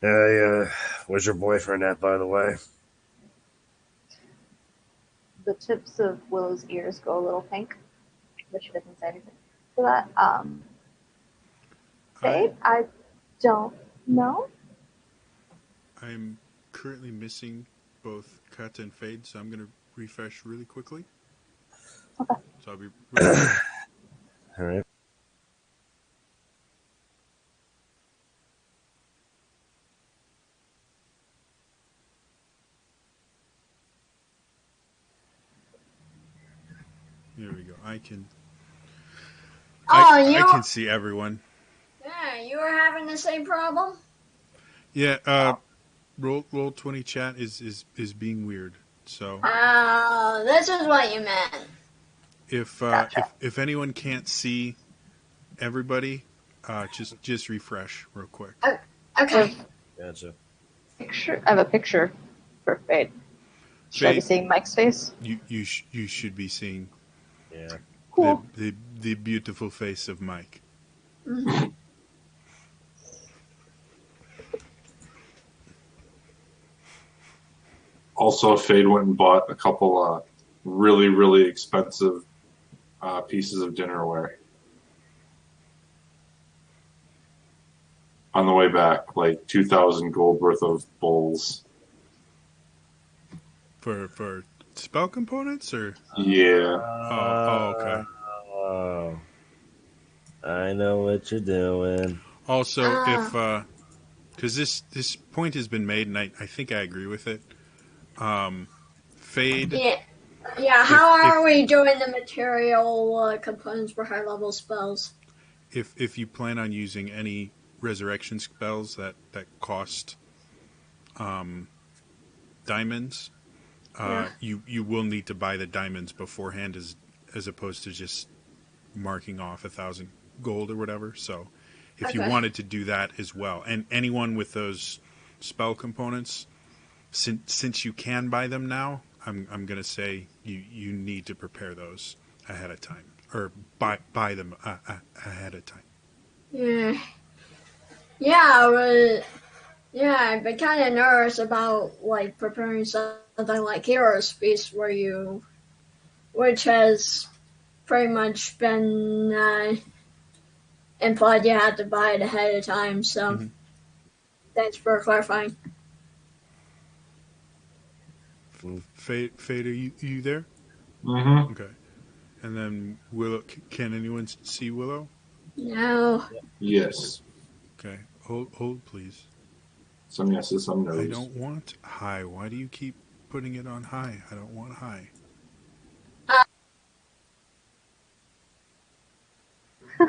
Hey, where's your boyfriend at, by the way? The tips of Willow's ears go a little pink, but she doesn't say anything to that. Fade? I don't know. I'm currently missing both Cut and Fade, so I'm going to refresh really quickly. Okay. So I'll be right back. All right. There we go. I can see everyone. Yeah, you were having the same problem? Yeah, roll 20 chat is being weird. So Oh, this is what you meant. if Gotcha. if anyone can't see everybody, Just refresh real quick. Okay. Gotcha. Picture. I have a picture for Fade. Should I be Fade, seeing Mike's face? you should be seeing Yeah. Cool. the beautiful face of Mike. Mhm. Also, Fade went and bought a couple really, really expensive pieces of dinnerware on the way back, like 2,000 gold worth of bowls. For spell components or Yeah. okay. Oh, I know what you're doing. Also, if because this point has been made, and I think I agree with it. Fade. Yeah. How If- are we doing the material components for high level spells? If you plan on using any resurrection spells that cost diamonds, you will need to buy the diamonds beforehand, as opposed to just marking off 1,000 gold or whatever. So if you Okay. wanted to do that as well, and anyone with those spell components, since you can buy them now, I'm gonna say you need to prepare those ahead of time, or buy them ahead of time. Yeah. Yeah. I've been kind of nervous about like preparing something like Heroes Feast, which has pretty much been implied you had to buy it ahead of time. So thanks for clarifying. Fade, are you there? Mm-hmm. Okay. And then Willow, can anyone see Willow? No. Yes. Okay. Hold please. Some yeses, some nos. I don't want high. Why do you keep putting it on high? I don't want high.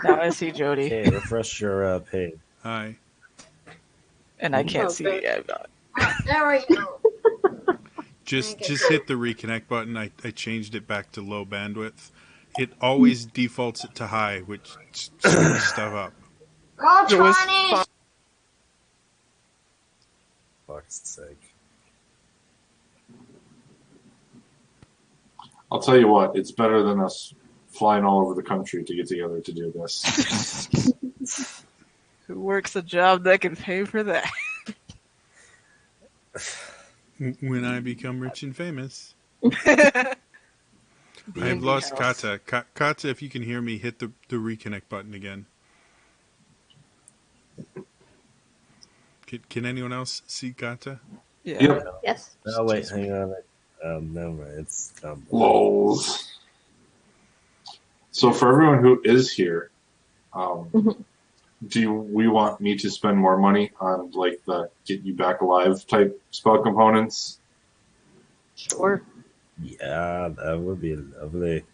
Now I see Jody, Okay, refresh your page. High. and I can't Okay. see. There we go. Just Okay. hit the reconnect button. I changed it back to low bandwidth. It always defaults it to high, which screws stuff up. Roll It was 20. fun. Fuck's sake. I'll tell you what, it's better than us flying all over the country to get together to do this. Who works a job that can pay for that? When I become rich and famous. D&D I've lost house. Kata. Kata, if you can hear me, hit the reconnect button again. Can anyone else see Kata? Yeah. Yep. Yes. Oh wait, hang on. Never mind. It's Lols. So for everyone who is here, we want me to spend more money on like the get you back alive type spell components? Sure. Yeah, that would be lovely.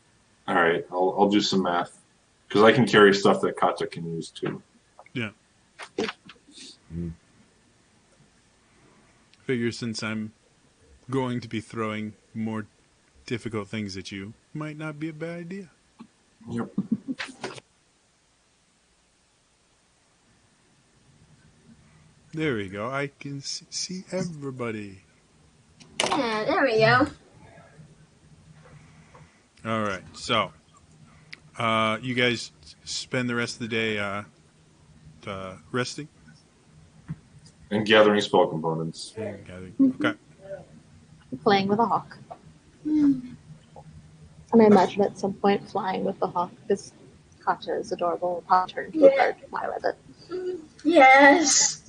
All right, I'll do some math because I can carry stuff that Kata can use too. Yeah. Mm. Figure since I'm going to be throwing more difficult things at you, might not be a bad idea. Yep. There we go. I can see everybody. Yeah, there we go. All right. So, you guys spend the rest of the day resting? And gathering spell components. Okay. Playing with a hawk. And I imagine at some point flying with the hawk, because Katja is adorable, and Pop turned to a bird to fly with it. Yes.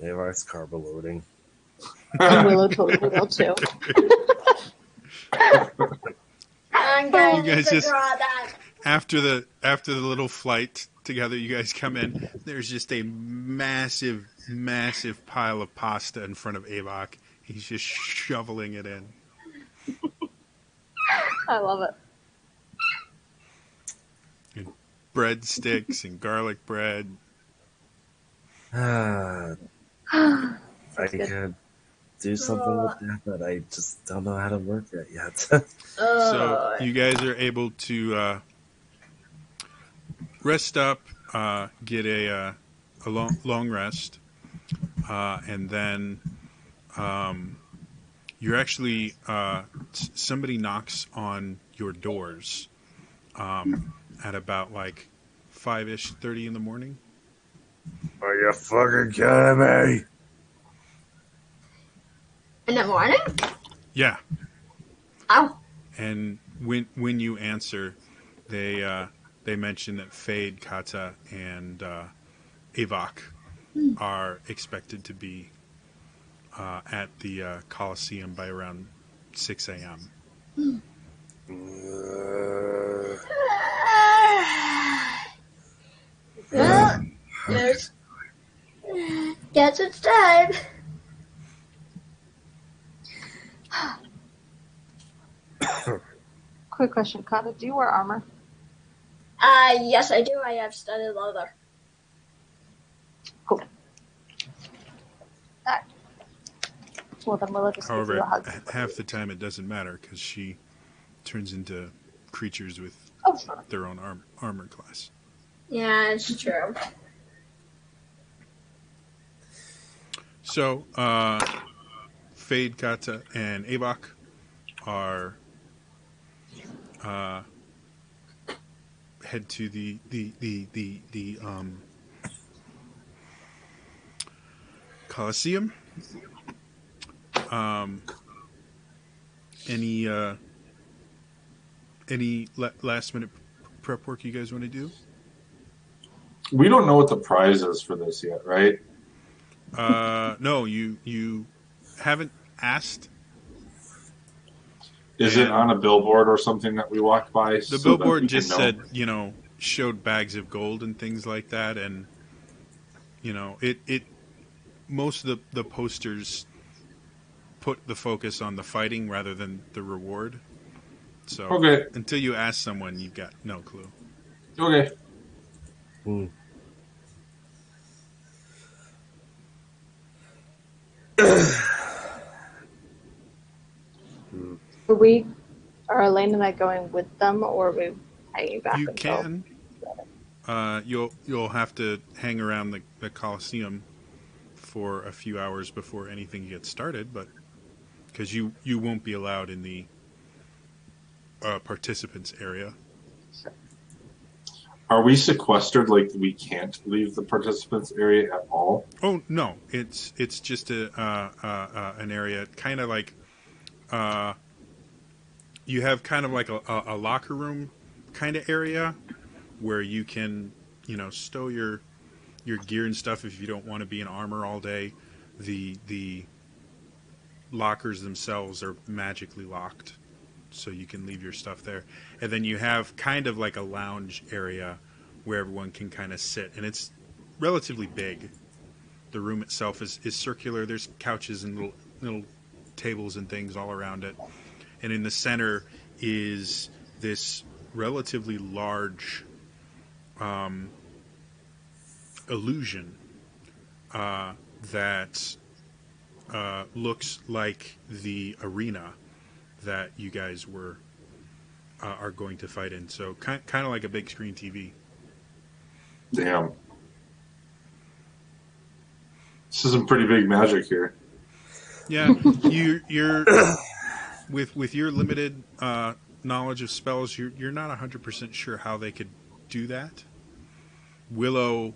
Avar's carbo loading. And Willow totally will too. I'm going You guys to just- draw that. After the little flight together, you guys come in. There's just a massive pile of pasta in front of Avok. He's just shoveling it in. I love it. Breadsticks and garlic bread. I That's good. could do something with that, but I just don't know how to work it yet. So you guys are able to rest up, get a long rest, and then you're actually somebody knocks on your doors at about like 5-ish, 30 in the morning. Are you fucking kidding me? In the morning? Yeah, Oh. and when you answer, they mention that Fade, Kata, and Avok are expected to be at the Coliseum by around 6 a.m. Well, there's... Guess it's time. Quick question, Kata, do you wear armor? Yes, I do. I have studded leather. Cool. Alright. Well, then we'll just give you However, a hug. half the time it doesn't matter because she turns into creatures with Oh, sure. their own armor class. Yeah, it's true. So, Fade, Kata, and Avok are head to the Coliseum. Any last minute prep work you guys want to do? We don't know what the prize is for this yet, right? No, you haven't asked. Is it on a billboard or something that we walked by? The so that billboard we can just know? said, showed bags of gold and things like that, and it most of the posters put the focus on the fighting rather than the reward. So Okay. until you ask someone, you've got no clue. Okay. Are Elaine and I going with them, or are we hanging back? You until- can. You'll have to hang around the Coliseum for a few hours before anything gets started, but because you won't be allowed in the participants area. Are we sequestered? Like we can't leave the participants area at all? Oh no, it's just an area, kind of like you have kind of like a locker room kind of area where you can stow your gear and stuff if you don't want to be in armor all day. The lockers themselves are magically locked, so you can leave your stuff there. And then you have kind of like a lounge area where everyone can kind of sit, and it's relatively big. The room itself is circular. There's couches and little tables and things all around it. And in the center is this relatively large illusion that looks like the arena that you guys are going to fight in. So kind of like a big screen TV. Damn. This is some pretty big magic here. Yeah, you're with your limited knowledge of spells, you're not 100% sure how they could do that. Willow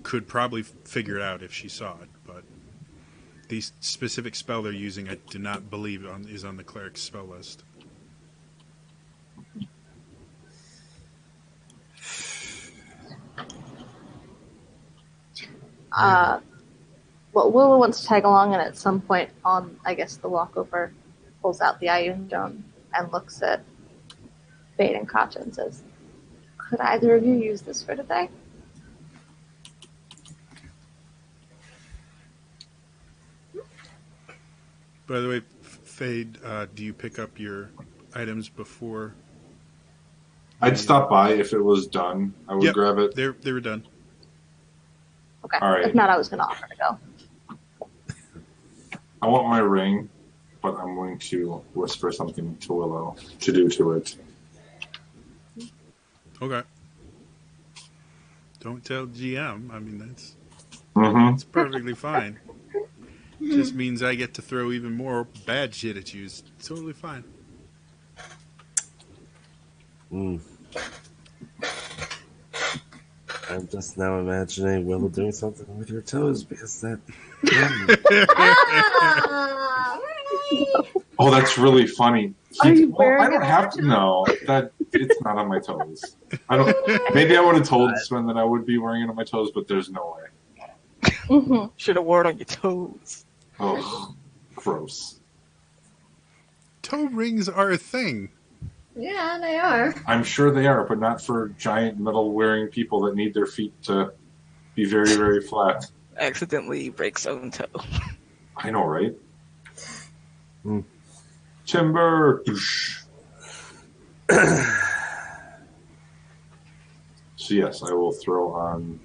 could probably figure it out if she saw it, but the specific spell they're using, I do not believe is on the cleric's spell list. Well, Willow wants to tag along, and at some point on, I guess, the walkover, pulls out the Ioun Stone and looks at Fade and Katja and says, "Could either of you use this for today?" By the way, Fade, do you pick up your items before? I'd stop by if it was done. I would grab it. They were done. Okay. All right. If not, I was going to offer to go. I want my ring, but I'm going to whisper something to Willow to do to it. Okay. Don't tell GM. I mean, Mm-hmm. it's perfectly fine. Just means I get to throw even more bad shit at you. It's totally fine. Mm. I'm just now imagining Willow doing something with your toes because that. Ah, Oh, that's really funny. Are you Well, I wearing don't it have to. No, that it's not on my toes. I don't. Maybe I would have told Sven that I would be wearing it on my toes, but there's no way. Mhm. Should have worn it on your toes. Oh, gross. Toe rings are a thing. yeah, they are. I'm sure they are, but not for giant metal-wearing people that need their feet to be very, very flat. Accidentally breaks own toe. I know, right? Mm. Timber. So yes, I will throw on.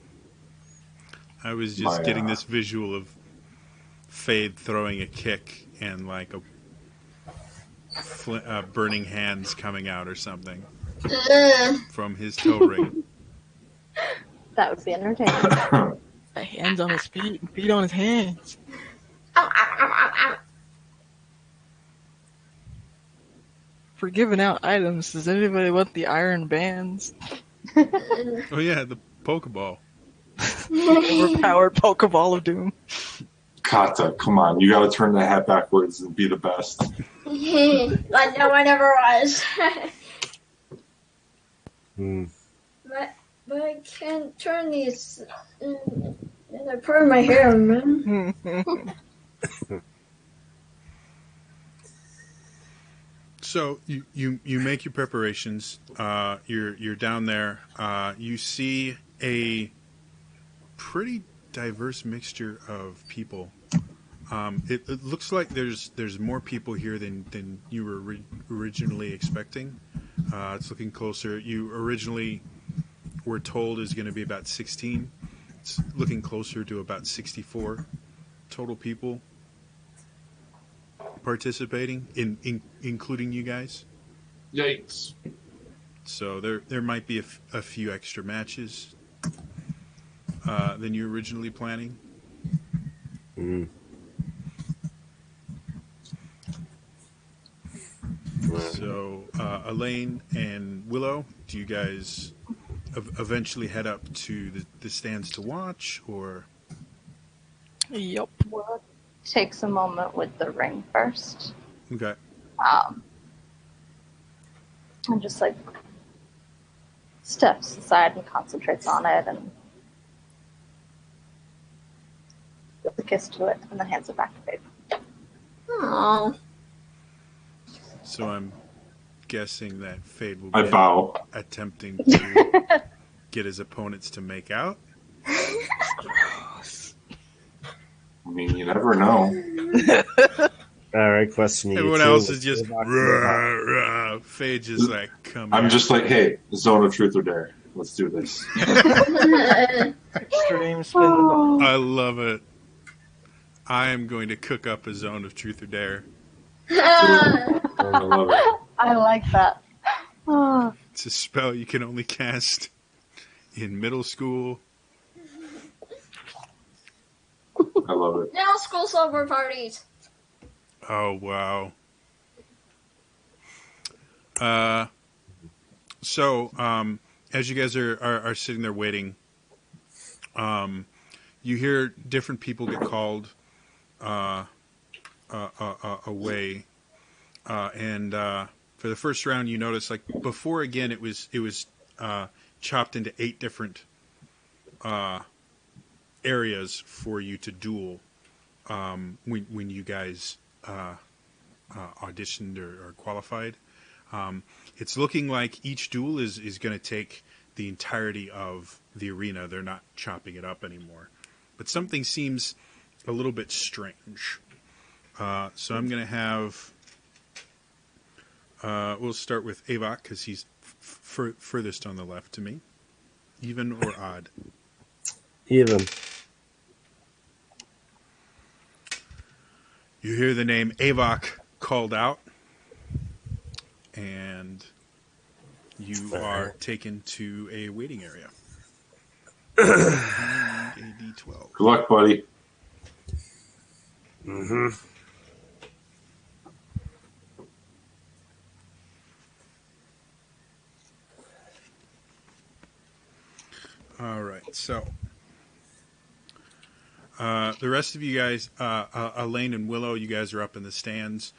I was just My, getting this visual of Fade throwing a kick and like a burning hands coming out or something from his toe ring. That would be entertaining. Hands on his feet and feet on his hands. Ow, ow, ow, ow, ow. For giving out items, does anybody want the iron bands? Oh yeah, the Pokeball. Overpowered Pokeball of Doom. Kata, come on, you got to turn the hat backwards and be the best. But no, I never was. Hmm. But I can't turn these. And I part of my hair, man. So you make your preparations. You're down there. You see a pretty diverse mixture of people. It looks like there's more people here than you were originally expecting. It's looking closer. You originally were told is going to be about 16. It's looking closer to about 64 total people participating, including you guys. Yikes. So there might be a few extra matches than you were originally planning. Mm. So Elaine and Willow, do you guys eventually head up to the stands to watch, or? Yup. We'll take a moment with the ring first. Okay. And just like steps aside and concentrates on it and gives a kiss to it and then hands it back to Babe. Aww. So I'm guessing that Fade will I be bow. attempting to get his opponents to make out. I mean, you never know. All right, question you. Everyone two. else What's is just the box rah, rah. Fade just like come. I'm here. just like, hey, zone of truth or dare. Let's do this. Extreme spin the ball. I love it. I am going to cook up a zone of truth or dare. I love it. I like that. Oh, It's a spell you can only cast in middle school. I love it. Now school slumber parties. Oh wow. So as you guys are sitting there waiting, you hear different people get called away, and for the first round, you notice like before again it was chopped into 8 different areas for you to duel when you guys auditioned or qualified. It's looking like each duel is going to take the entirety of the arena. They're not chopping it up anymore. But something seems a little bit strange. So I'm going to have... we'll start with Avok because he's furthest on the left to me. Even or odd? Even. You hear the name Avok called out, and you are taken to a waiting area. I need a D12. Good luck, buddy. Mm-hmm. All right, so the rest of you guys, Elaine and Willow, you guys are up in the stands.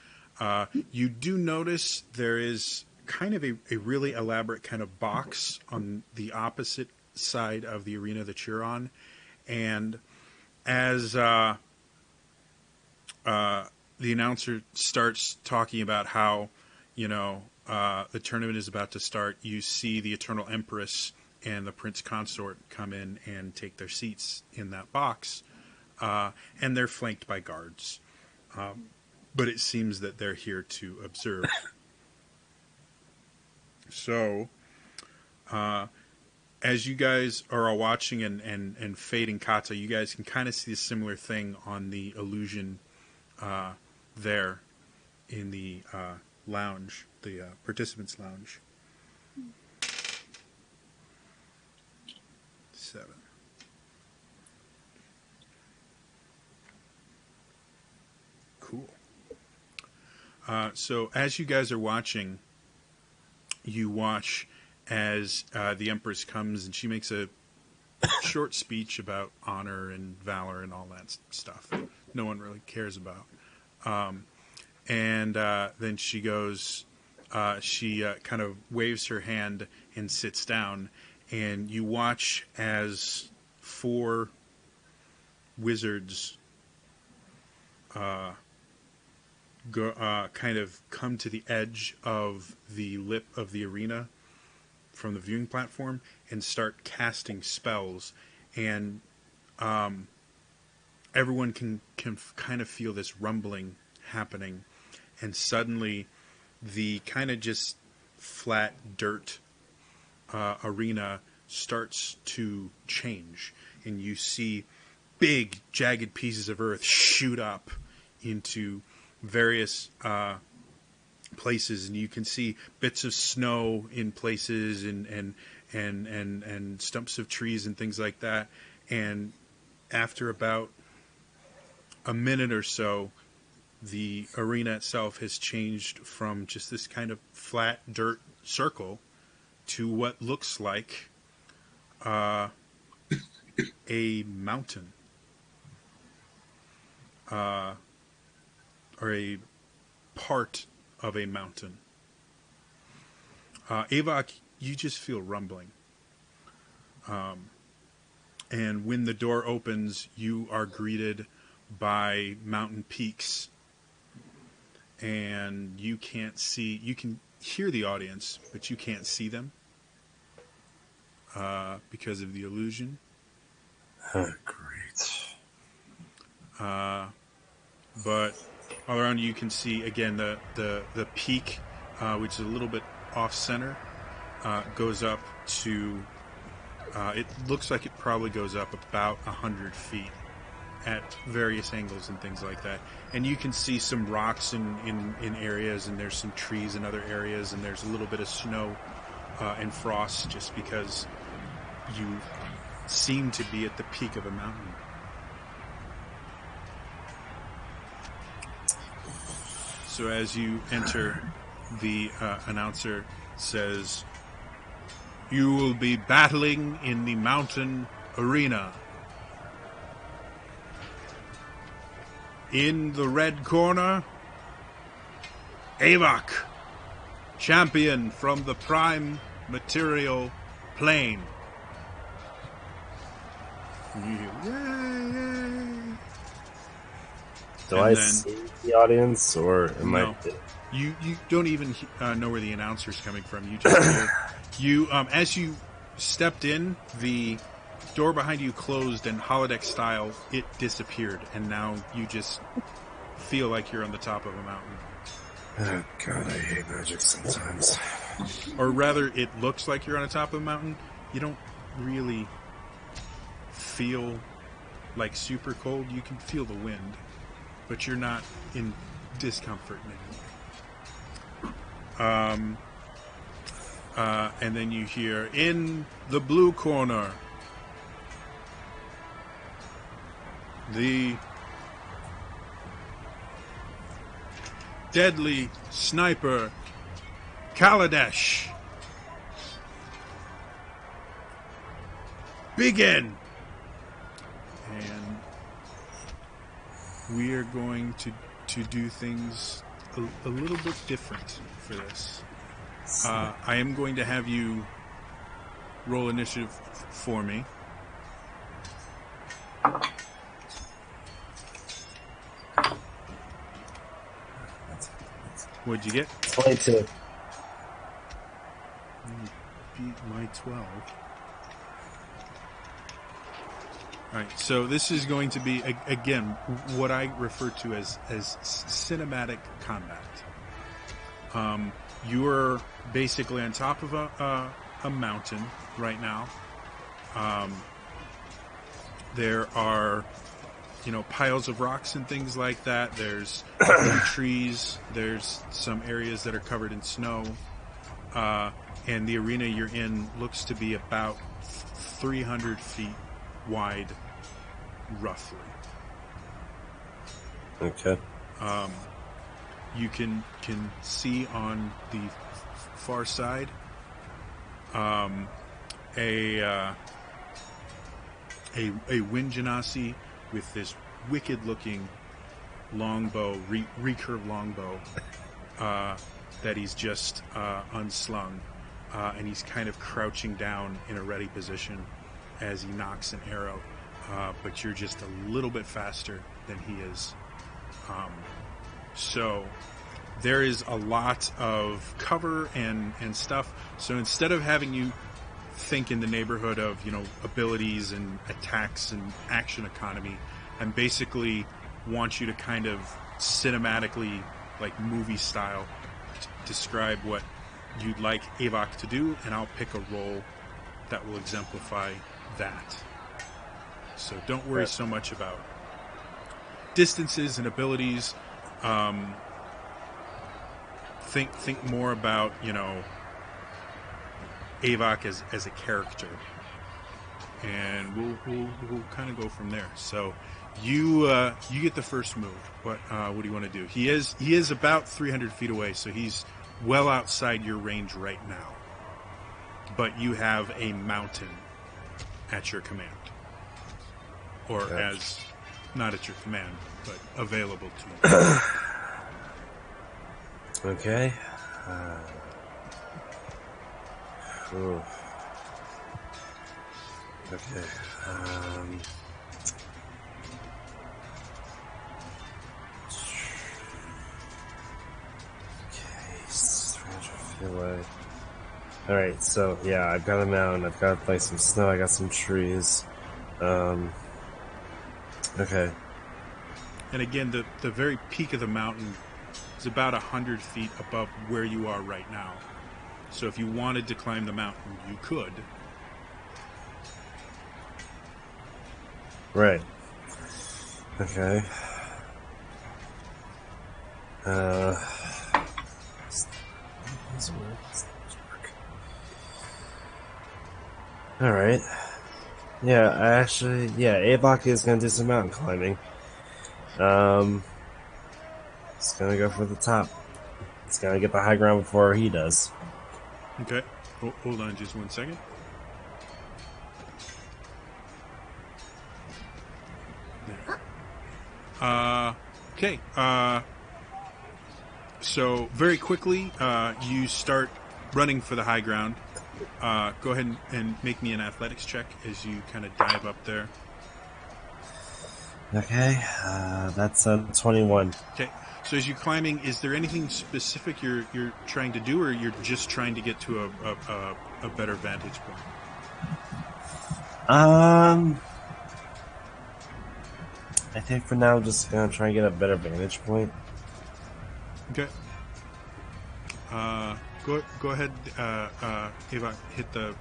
You do notice there is kind of a really elaborate kind of box on the opposite side of the arena that you're on, and as the announcer starts talking about how the tournament is about to start, you see the Eternal Empress and the Prince Consort come in and take their seats in that box, and they're flanked by guards. But it seems that they're here to observe. So, as you guys are all watching and Fade and Kata, you guys can kind of see a similar thing on the illusion there in the lounge, the participants' lounge. 7. Cool. So as you guys are watching, you watch as the Empress comes and she makes a short speech about honor and valor and all that stuff no one really cares about. And then she goes, she kind of waves her hand and sits down, and you watch as 4 wizards kind of come to the edge of the lip of the arena from the viewing platform and start casting spells, and everyone can kind of feel this rumbling happening, and suddenly the kind of just flat dirt arena starts to change, and you see big jagged pieces of earth shoot up into various places, and you can see bits of snow in places and stumps of trees and things like that. And after about a minute or so, the arena itself has changed from just this kind of flat dirt circle to what looks like a mountain, or a part of a mountain. Avok, you just feel rumbling. And when the door opens, you are greeted by mountain peaks. And you can't see, you can hear the audience, but you can't see them because of the illusion. Great. But all around you can see, again, the peak, which is a little bit off-center, goes up to, it looks like it probably goes up about 100 feet at various angles and things like that. And you can see some rocks in areas, and there's some trees in other areas, and there's a little bit of snow and frost just because you seem to be at the peak of a mountain. So as you enter, the announcer says, "You will be battling in the mountain arena. In the red corner, Avok, champion from the prime material plane." And you hear, "Yay, yay." Do And I then- see the audience, or am No. I? You don't even know where the announcer's coming from. You just hear, as you stepped in, the door behind you closed, and holodeck style, it disappeared, and now you just feel like you're on the top of a mountain. Oh God, I hate magic sometimes. Or rather, it looks like you're on the top of a mountain. You don't really feel like super cold. You can feel the wind, but you're not in discomfort anymore. And then you hear, in the blue corner, the deadly sniper Kaladesh. Begin! And we are going to do things a little bit different for this. I am going to have you roll initiative for me. What'd you get? 22. You beat my 12. Alright, so this is going to be, again, what I refer to as cinematic combat. You are basically on top of a mountain right now. There are, piles of rocks and things like that. There's a few trees. There's some areas that are covered in snow. And the arena you're in looks to be about 300 feet wide, roughly. Okay. You can see on the far side a wind genasi with this wicked-looking longbow, recurve longbow that he's just unslung, and he's kind of crouching down in a ready position as he knocks an arrow. But you're just a little bit faster than he is. So there is a lot of cover and stuff. So instead of having you think in the neighborhood of, abilities and attacks and action economy, and basically want you to kind of cinematically, like movie style, describe what you'd like Avok to do, and I'll pick a role that will exemplify that. So don't worry so much about distances and abilities. Think more about, Avok as a character, and we'll kind of go from there. So you get the first move. What do you want to do? He is about 300 feet away, so he's well outside your range right now. But you have a mountain at your command, or as not at your command, but available to you. Okay. Okay. Away. All right, so yeah, I've got a mountain. I've got like some snow. I got some trees. Okay. And again, the very peak of the mountain is about 100 feet above where you are right now. So if you wanted to climb the mountain, you could. Right. Okay. All right. Yeah, Avok is gonna do some mountain climbing. It's gonna go for the top. It's gonna get the high ground before he does. Okay. Hold on just 1 second. There. Okay. So very quickly, you start running for the high ground. Go ahead and make me an athletics check as you kind of dive up there. Okay, that's a 21. Okay. So as you're climbing, is there anything specific you're trying to do, or you're just trying to get to a better vantage point? I think for now I'm just gonna try and get a better vantage point. Okay. Go ahead, Ava, hit the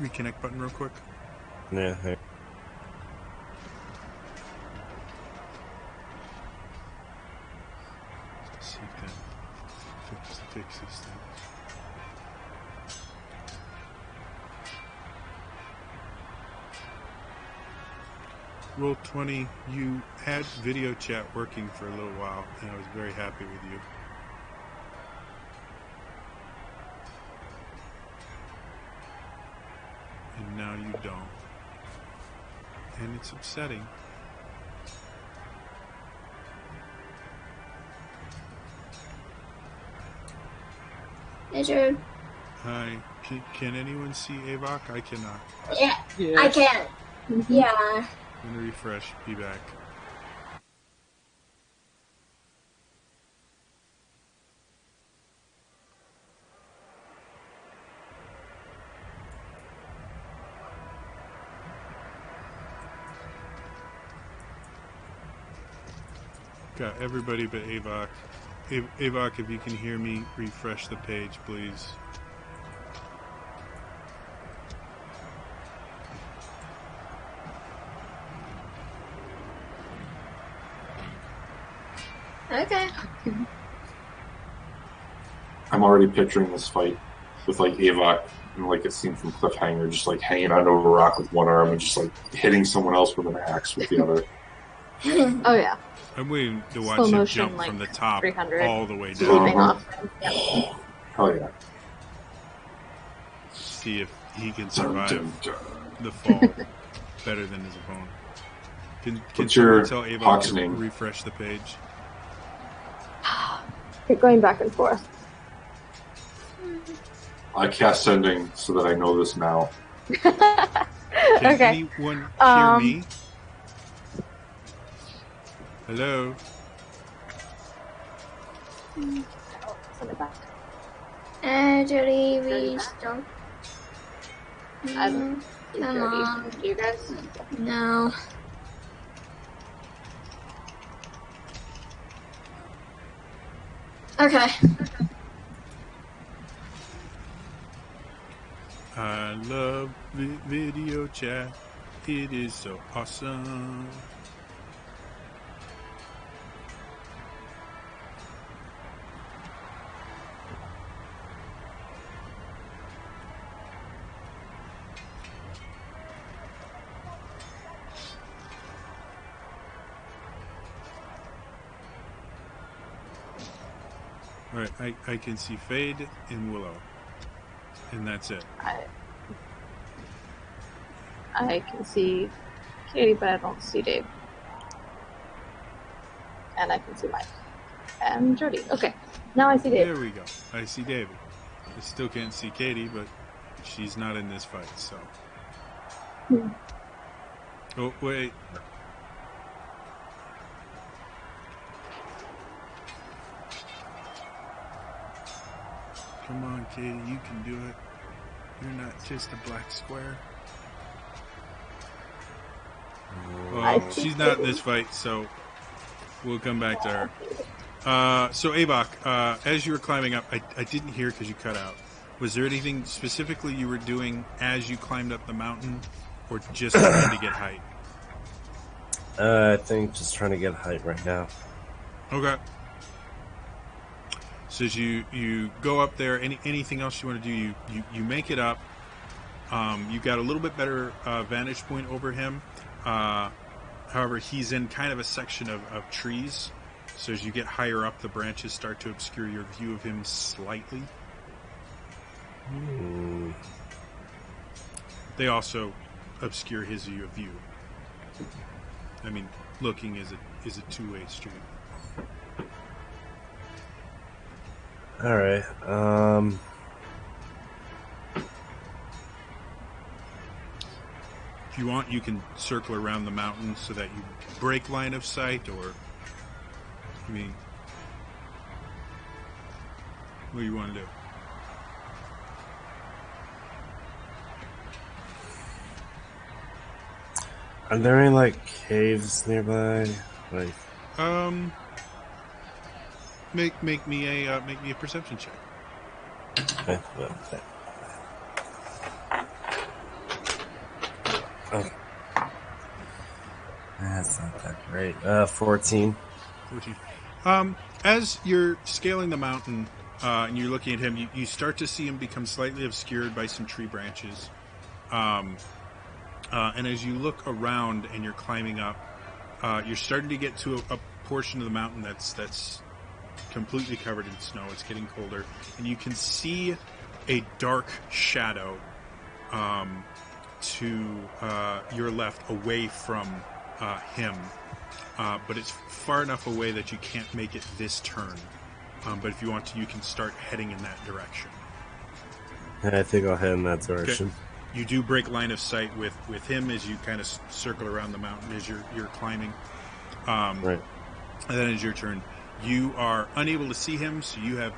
reconnect button real quick. Yeah. See if that fixes things. Roll 20, you had video chat working for a little while, and I was very happy with you. And now you don't. And it's upsetting. Richard. Hi. Can anyone see Avok? I cannot. Yeah, Yes. I can. Yeah. I'm going to refresh. Be back. Got everybody but Avok. Avok, if you can hear me, refresh the page, please. Okay. I'm already picturing this fight with like Avok and like a scene from Cliffhanger, just like hanging onto a rock with one arm and just like hitting someone else with an axe with the other. Oh yeah, I'm waiting to watch Slow him motion, jump like from the top 300. all the way sweeping down. off. Yeah. Hell yeah. See if he can Dun, survive dun, dun. the fall better than his opponent. Can What's your someone tell Avok hawk's to name? refresh the page? Keep going back and forth. I cast sending so that I know this now. Can Okay. anyone hear me? Hello? Send it back. Actually, we still. I don't see Come Jody. on. Do you guys? No. Okay. I love video chat. It is so awesome. Alright, I can see Fade and Willow. And that's it. I can see Katie, but I don't see Dave. And I can see Mike. And Jody. Okay. Now I see Dave. There we go. I see David. I still can't see Katie, but she's not in this fight, so. Oh, wait. Come on, Katie, you can do it. You're not just a black square. I Well, see she's not in Katie. this fight, so we'll come back to her. So, Avok, as you were climbing up, I didn't hear because you cut out. Was there anything specifically you were doing as you climbed up the mountain, or just trying to get height? I think just trying to get height right now. Okay. So as you go up there, anything else you want to do, you make it up. You got a little bit better vantage point over him. However, he's in kind of a section of trees. So as you get higher up, the branches start to obscure your view of him slightly. They also obscure his view of you. I mean, looking is a two-way street. All right. If you want, you can circle around the mountain so that you break line of sight, or I mean, what do you want to do? Are there any like caves nearby? Like, Make me a perception check. okay, well, okay. Oh, that's not that great. 14. 14. As you're scaling the mountain and you're looking at him, you start to see him become slightly obscured by some tree branches. And as you look around and you're climbing up, you're starting to get to a portion of the mountain that's completely covered in snow. It's getting colder, and you can see a dark shadow to your left, away from him. But it's far enough away that you can't make it this turn. But if you want to, you can start heading in that direction. I think I'll head in that direction. Okay. You do break line of sight with him as you kind of circle around the mountain as you're climbing. Right. And then it's your turn. You are unable to see him, so you have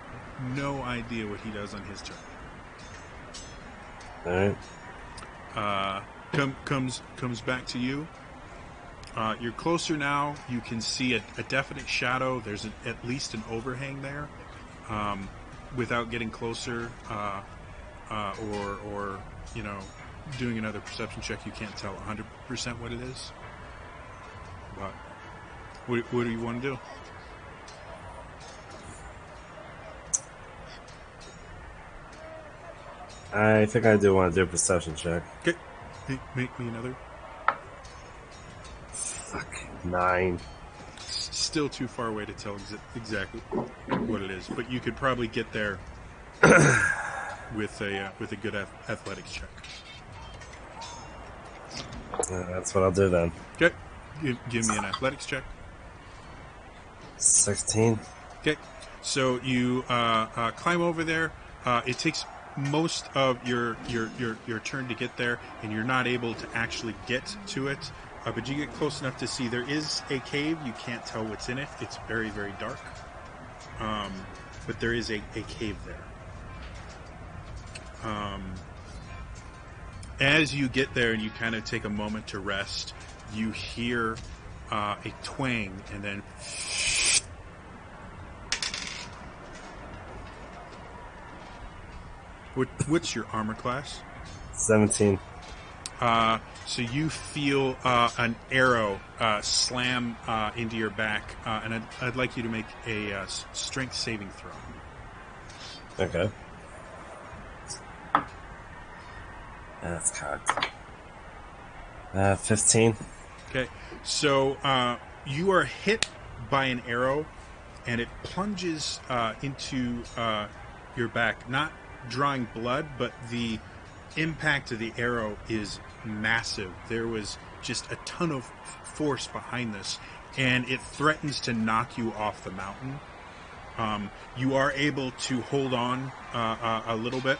no idea what he does on his turn. All right. Comes back to you. You're closer now. You can see a definite shadow. There's at least an overhang there. Without getting closer, or doing another perception check, you can't tell 100% what it is. But what do you want to do? I think I do want to do a perception check. Okay, make me another. Fuck, 9. Still too far away to tell exactly what it is, but you could probably get there with a good athletics check. That's what I'll do then. Okay, give me an athletics check. 16. Okay, so you climb over there. It takes most of your turn to get there, and you're not able to actually get to it. But you get close enough to see there is a cave. You can't tell what's in it. It's very, very dark. But there is a cave there. As you get there and you kind of take a moment to rest, you hear a twang, and then what's your armor class? 17. So you feel an arrow slam into your back, and I'd like you to make a strength saving throw. Okay. That's cocked. 15. Okay, so you are hit by an arrow, and it plunges into your back, not drawing blood, but the impact of the arrow is massive. There was just a ton of force behind this, and it threatens to knock you off the mountain. You are able to hold on a little bit,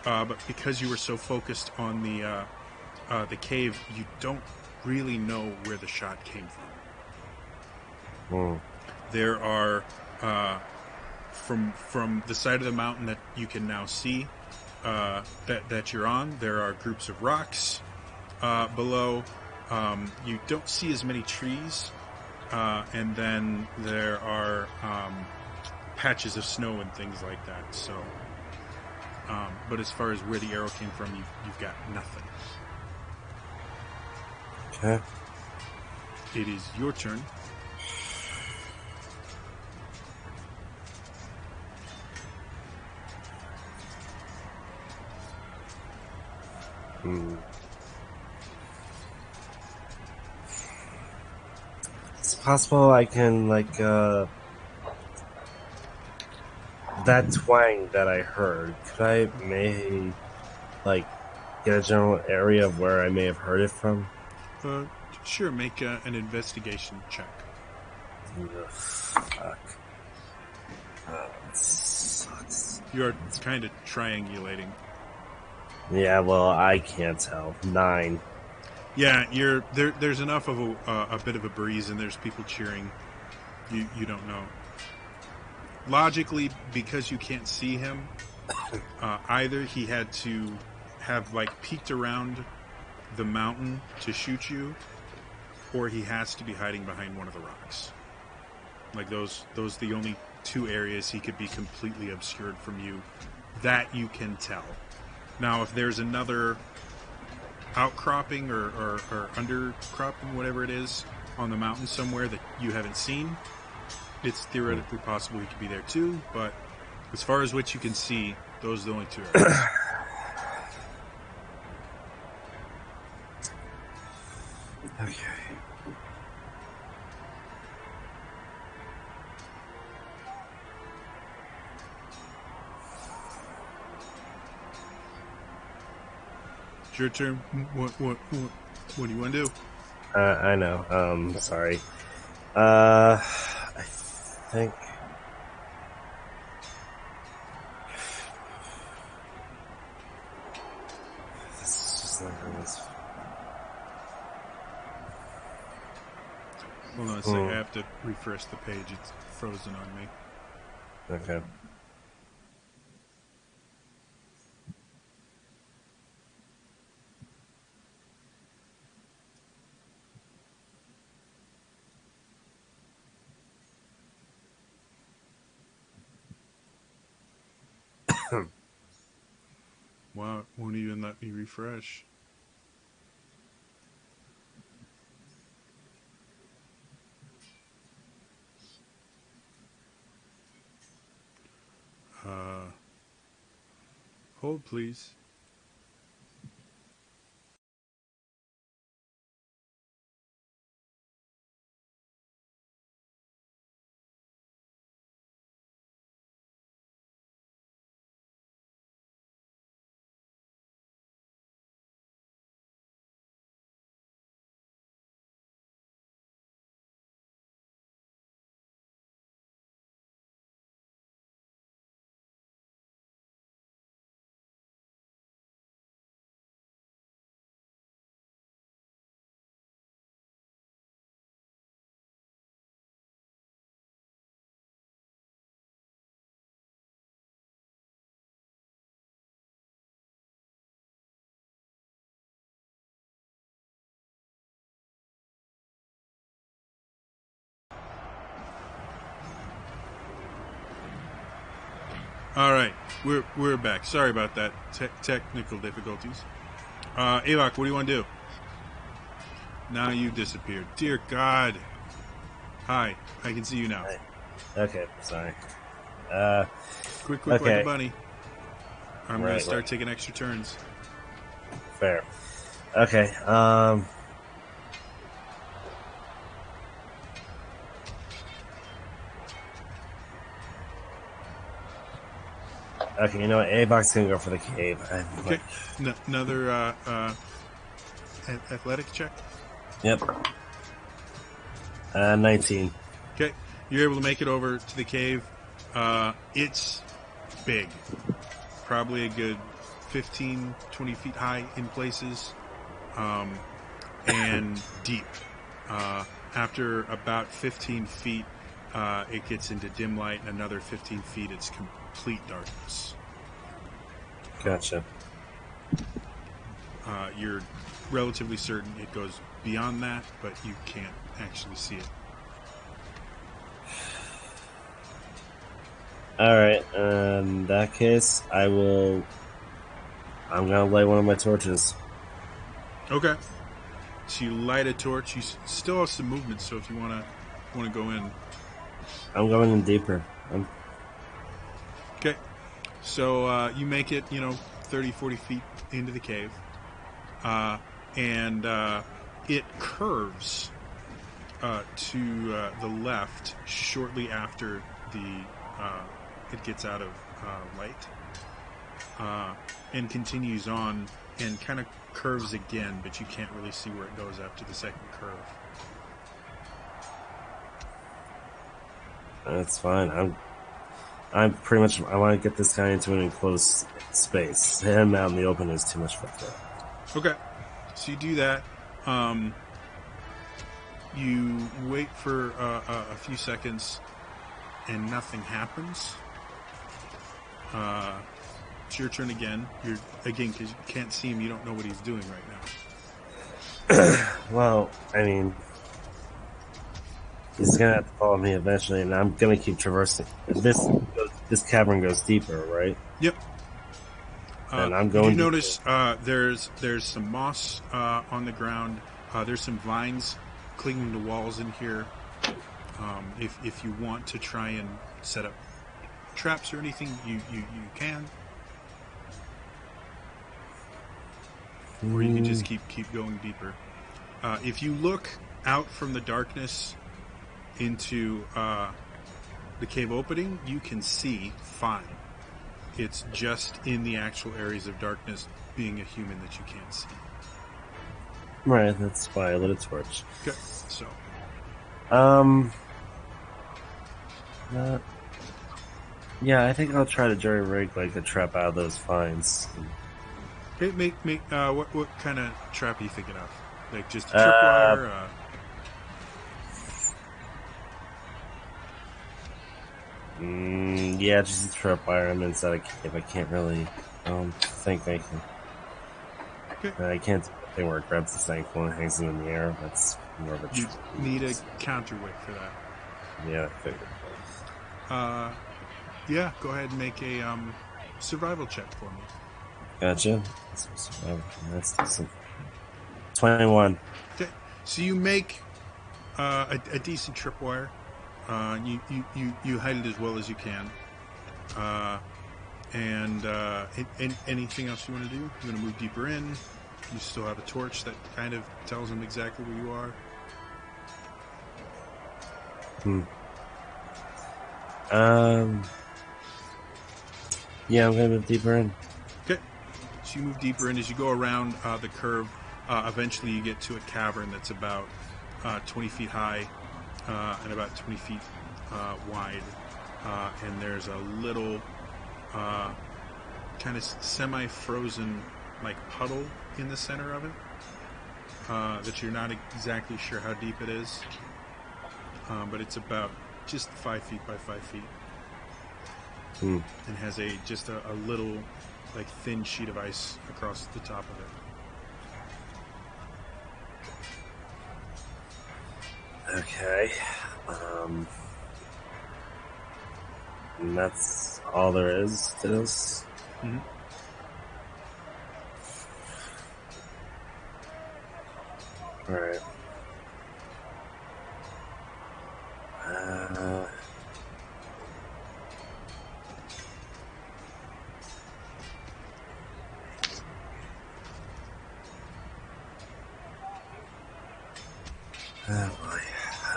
but because you were so focused on the cave, you don't really know where the shot came from. There are from the side of the mountain that you can now see that you're on, there are groups of rocks below. You don't see as many trees, and then there are patches of snow and things like that. So, but as far as where the arrow came from, you've got nothing. Okay. It is your turn. It's possible I can, that twang that I heard, could I maybe, get a general area of where I may have heard it from? Sure, make an investigation check. Ugh, fuck. That sucks. You're kind of triangulating. Yeah, well, I can't tell. 9. Yeah, there's enough of a bit of a breeze, and there's people cheering. You don't know. Logically, because you can't see him, either he had to have peeked around the mountain to shoot you, or he has to be hiding behind one of the rocks. Those are the only two areas he could be completely obscured from you that you can tell. Now, if there's another outcropping or undercropping, whatever it is, on the mountain somewhere that you haven't seen, it's theoretically possible he could be there too, but as far as what you can see, those are the only two areas. Okay. It's your turn. What do you want to do? I know. Sorry. I think. This is just not how this. Hold on a second. I have to refresh the page. It's frozen on me. Okay. Wow, it won't even let me refresh. Hold, please. All right, we're back. Sorry about that. Technical difficulties. Avok, what do you want to do? Now you disappeared. Dear God. Hi, I can see you now. Okay, sorry. Quick, okay. like a bunny. I'm going to start taking extra turns. Fair. Okay. Okay, you know what? Avok's gonna go for the cave. Okay. Another athletic check. Yep. 19. Okay. You're able to make it over to the cave. It's big. Probably a good 15, 20 feet high in places. And deep. After about 15 feet, it gets into dim light. Another 15 feet, it's complete darkness. Gotcha. You're relatively certain it goes beyond that, but you can't actually see it. Alright, in that case, I'm gonna light one of my torches. Okay. So you light a torch. You still have some movement, so if you want to go in. I'm going in deeper. Okay. So you make it, 30, 40 feet into the cave. And it curves to the left shortly after it gets out of light. And continues on and kind of curves again, but you can't really see where it goes after the second curve. That's fine. I'm pretty much. I want to get this guy into an enclosed space. Him out in the open is too much for that. Okay, so you do that. You wait for a few seconds, and nothing happens. It's your turn again. Because you can't see him, you don't know what he's doing right now. Well, I mean, he's gonna have to follow me eventually, and I'm gonna keep traversing. This cavern goes deeper, right? Yep. And I'm going. You do notice there's some moss on the ground. There's some vines clinging to walls in here. If you want to try and set up traps or anything, you can. Or you can just keep going deeper. If you look out from the darkness into the cave opening, you can see fine. It's just in the actual areas of darkness, being a human, that you can't see. Right, that's why I lit a torch. Okay, so Yeah, I think I'll try to jury rig like the trap out of those fines. okay, make what kind of trap are you thinking of? Like just a tripwire? Yeah, just a tripwire. I'm inside a cave. I can't really think I can. Okay. I can't do the thing where it grabs the thankful and hangs them in the air. That's more of a You need a counterweight for that. Yeah, I figured. Yeah, go ahead and make a survival check for me. Gotcha. That's decent. 21. Okay, so you make a decent tripwire. You hide it as well as you can. And anything else you want to do? You want to move deeper in? You still have a torch that kind of tells them exactly where you are. Yeah, I'm gonna move deeper in. Okay, so you move deeper in. As you go around the curve, eventually you get to a cavern that's about 20 feet high and about 20 feet wide. And there's a little kind of semi-frozen like puddle in the center of it that you're not exactly sure how deep it is, but it's about just 5 feet by 5 feet, and has just a little like thin sheet of ice across the top of it. Okay. And that's all there is to this? Mm-hmm. Alright. Oh boy.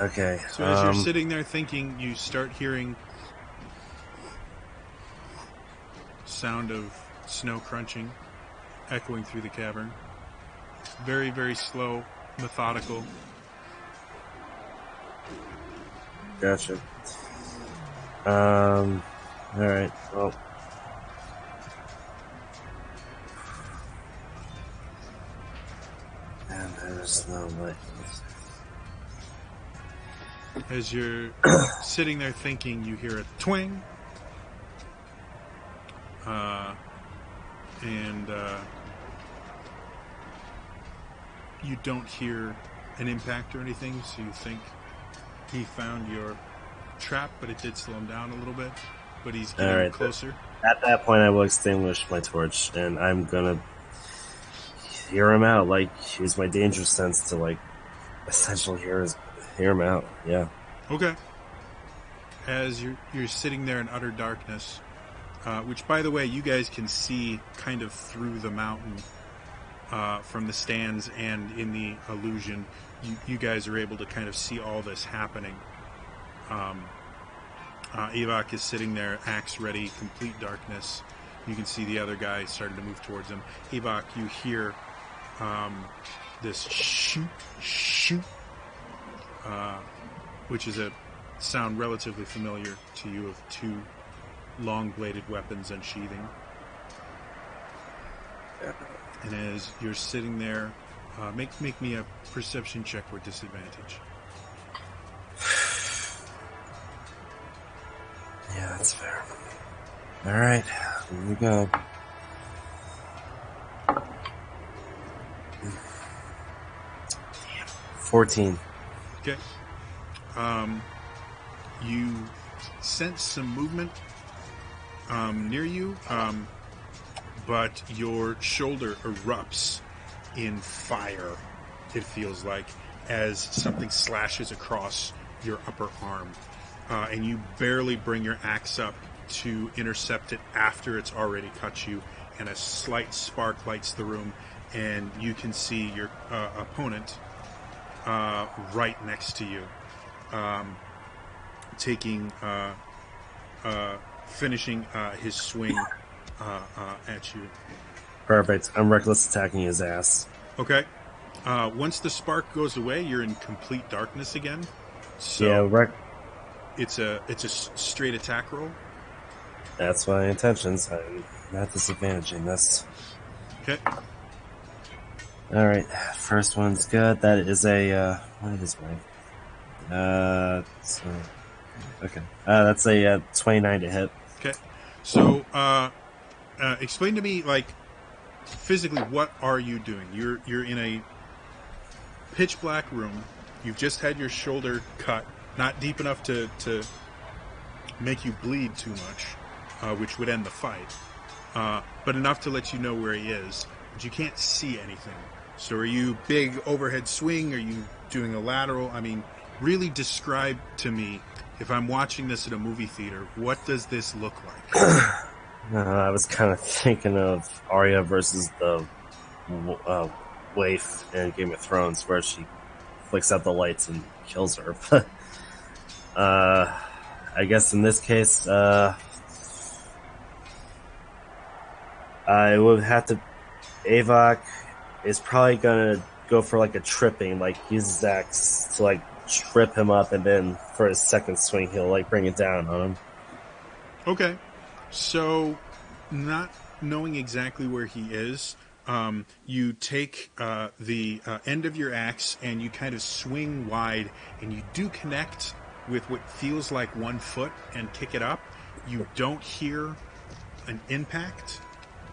Okay. So as you're sitting there thinking, you start hearing sound of snow crunching echoing through the cavern. Very, very slow, methodical. Gotcha. Alright, well. And there's no light. As you're sitting there thinking, you hear a twang. And you don't hear an impact or anything, so you think he found your trap, but it did slow him down a little bit. But he's getting closer. At that point, I will extinguish my torch, and I'm gonna hear him out. Like, use my danger sense to, like, essentially hear him out. Yeah. Okay. As you're sitting there in utter darkness, which, by the way, you guys can see kind of through the mountain from the stands, and in the illusion, you guys are able to kind of see all this happening. Avok is sitting there, axe ready, complete darkness. You can see the other guy starting to move towards him. Avok, you hear this shoot, which is a sound relatively familiar to you of two long-bladed weapons unsheathing. And as you're sitting there, make me a perception check with disadvantage. Yeah, that's fair. Alright, here we go. Damn. 14. Okay. You sense some movement near you, but your shoulder erupts in fire, it feels like, as something slashes across your upper arm. And you barely bring your axe up to intercept it after it's already cut you, and a slight spark lights the room, and you can see your opponent right next to you, finishing his swing at you. Perfect. I'm reckless attacking his ass. Okay. Once the spark goes away, you're in complete darkness again. So Yeah, it's a straight attack roll. that's my intentions. I'm not disadvantaging this. Okay. All right, first one's good. That is a what is my okay. That's a 29 to hit. Okay. So explain to me, like, physically, what are you doing? You're in a pitch black room. You've just had your shoulder cut, not deep enough to make you bleed too much, which would end the fight, but enough to let you know where he is. But you can't see anything. So are you big overhead swing? Are you doing a lateral? I mean, really describe to me, if I'm watching this at a movie theater, what does this look like? I was kind of thinking of Arya versus the waif in Game of Thrones, where she flicks out the lights and kills her. But I guess in this case, I would have to. Avok is probably gonna go for like a tripping, like use his axe to like trip him up, and then for his second swing, he'll like bring it down on him. Okay. So, not knowing exactly where he is, you take the end of your axe and you kind of swing wide, and you do connect with what feels like one foot and kick it up. You don't hear an impact,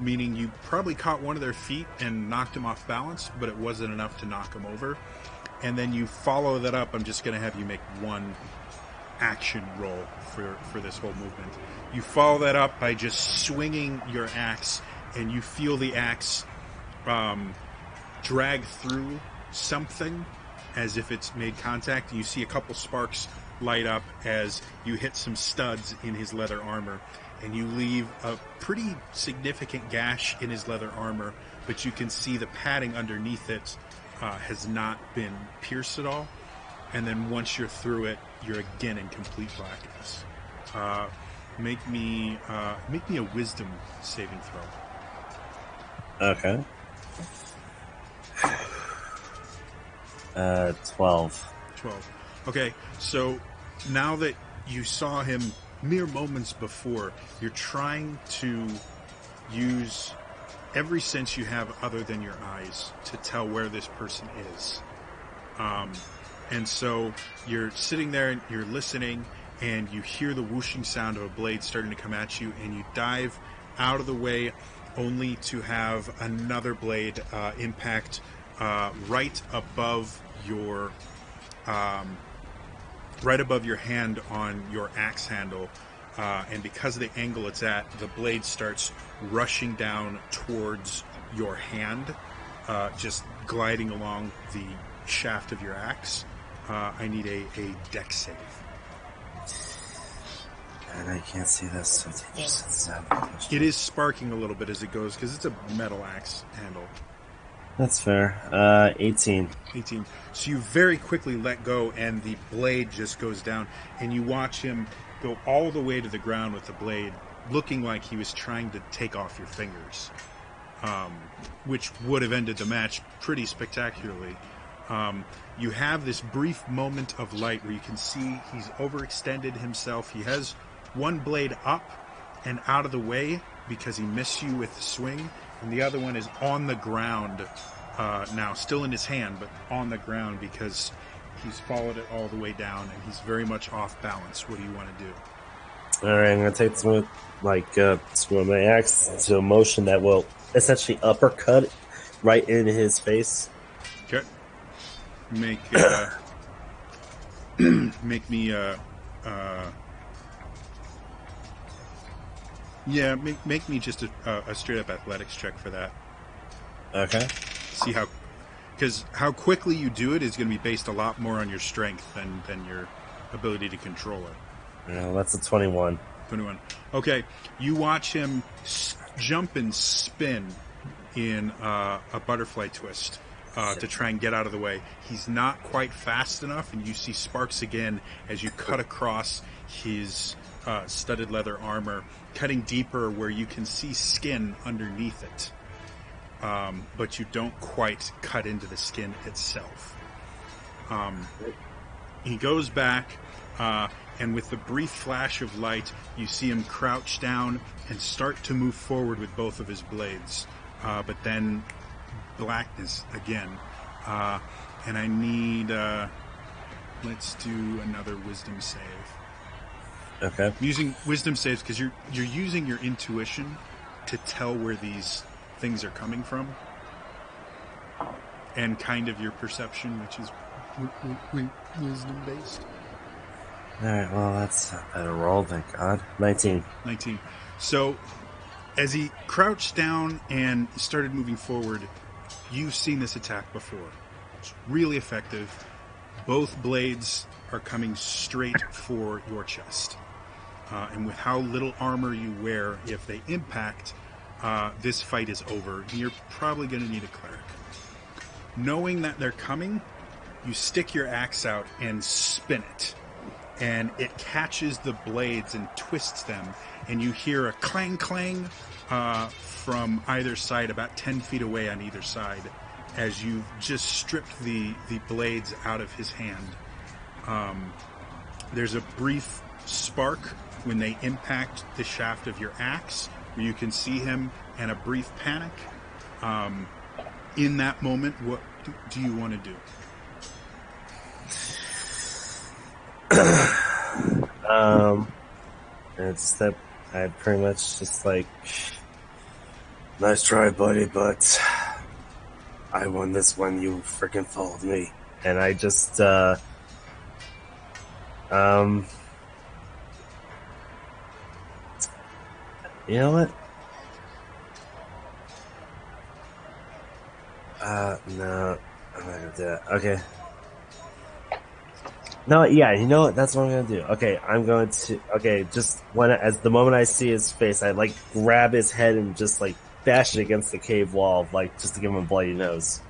meaning you probably caught one of their feet and knocked him off balance, but it wasn't enough to knock him over. And then you follow that up. I'm just going to have you make one action roll for this whole movement. You follow that up by just swinging your axe, and you feel the axe drag through something as if it's made contact. You see a couple sparks light up as you hit some studs in his leather armor, and you leave a pretty significant gash in his leather armor, but you can see the padding underneath it has not been pierced at all. And then once you're through it, you're again in complete blackness. Make me a wisdom saving throw. Okay. 12. 12. Okay, so now that you saw him mere moments before, you're trying to use every sense you have other than your eyes to tell where this person is. And so you're sitting there and you're listening, and you hear the whooshing sound of a blade starting to come at you, and you dive out of the way only to have another blade impact right above your hand on your axe handle. And because of the angle it's at, the blade starts rushing down towards your hand, just gliding along the shaft of your axe. I need a dex save. And I can't see this, so it's It is sparking a little bit as it goes, because it's a metal axe handle. That's fair. 18. 18. So you very quickly let go, and the blade just goes down, and you watch him go all the way to the ground with the blade, looking like he was trying to take off your fingers, which would have ended the match pretty spectacularly. You have this brief moment of light where you can see he's overextended himself. He has one blade up and out of the way because he missed you with the swing, and the other one is on the ground now, still in his hand, but on the ground because he's followed it all the way down, and he's very much off balance. What do you want to do? Alright, I'm going to take this with, swing my axe to a motion that will essentially uppercut right in his face. Okay. Make me make me just a straight up athletics check for that. Okay. See how quickly you do it is going to be based a lot more on your strength than your ability to control it. Yeah, that's a 21. 21. Okay, you watch him jump and spin in a butterfly twist, to try and get out of the way. He's not quite fast enough, and you see sparks again as you cut across his studded leather armor, cutting deeper where you can see skin underneath it. But you don't quite cut into the skin itself. He goes back, and with the brief flash of light, you see him crouch down and start to move forward with both of his blades. But then blackness again. And I need... let's do another wisdom save. Okay. I'm using wisdom saves because you're using your intuition to tell where these things are coming from, and kind of your perception, which is wisdom based. All right. Well, that's a better roll. Thank God. 19. So, as he crouched down and started moving forward, you've seen this attack before. It's really effective. Both blades are coming straight for your chest. And with how little armor you wear, if they impact, this fight is over. You're probably going to need a cleric. Knowing that they're coming, you stick your axe out and spin it. And it catches the blades and twists them. And you hear a clang clang from either side, about 10 feet away on either side, as you've just stripped the blades out of his hand. There's a brief spark when they impact the shaft of your axe, where you can see him, and a brief panic. In that moment, what do you want to do? It's that I pretty much just like, nice try, buddy, but I won this when you freaking followed me. And I just, you know what? No, I'm not gonna do that. Okay. No, yeah, you know what? That's what I'm gonna do. Okay, just when, as the moment I see his face, I like grab his head and just like bash it against the cave wall, like just to give him a bloody nose.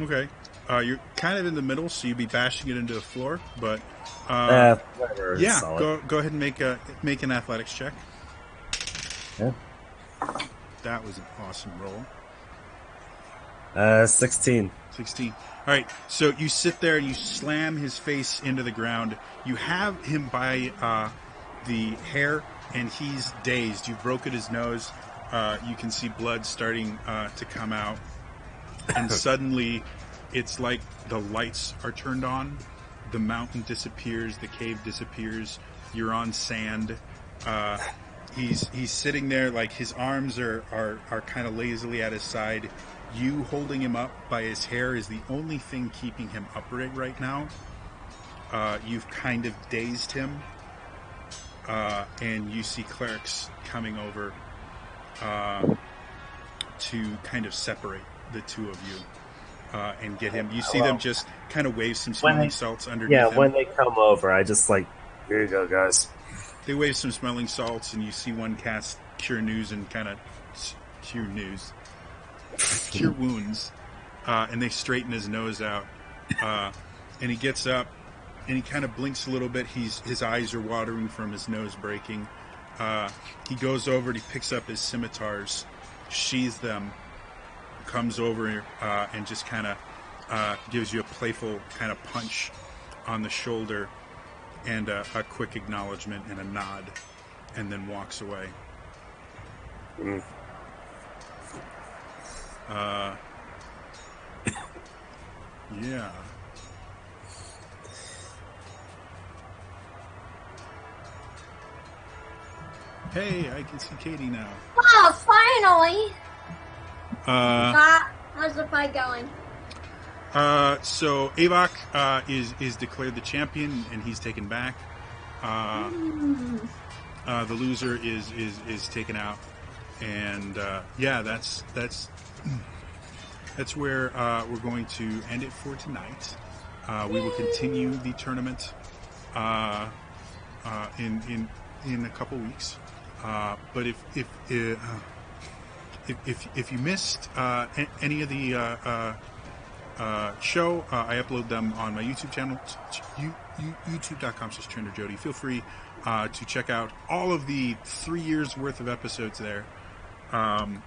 Okay. You're kind of in the middle, so you'd be bashing it into the floor, but Whatever. yeah, Solid. go ahead and make an athletics check. Yeah. That was an awesome roll. 16. 16. All right, so you sit there and you slam his face into the ground. You have him by the hair, and he's dazed. You've broken his nose. You can see blood starting to come out. And suddenly, it's like the lights are turned on. The mountain disappears. The cave disappears. You're on sand. He's sitting there, like his arms are kind of lazily at his side. You holding him up by his hair is the only thing keeping him upright right now. You've kind of dazed him. And you see clerics coming over to kind of separate the two of you and get him. You see them just kind of wave some smelling salts underneath him. When they come over, I just like, here you go, guys. They wave some smelling salts, and you see one cast Cure News and kind of Cure Wounds, and they straighten his nose out. And he gets up, and he kind of blinks a little bit. His eyes are watering from his nose breaking. He goes over and he picks up his scimitars, sheathes them, comes over and just kind of gives you a playful kind of punch on the shoulder, and a quick acknowledgement and a nod, and then walks away. Yeah. Hey, I can see Katie now. Oh, finally! How's the fight going? So Avok is declared the champion, and he's taken back. The loser is taken out, and yeah, that's where we're going to end it for tonight. We will continue the tournament in a couple weeks. But if you missed any of the show. I upload them on my YouTube channel, youtube.com/TrenderJody. Feel free to check out all of the 3 years worth of episodes there. And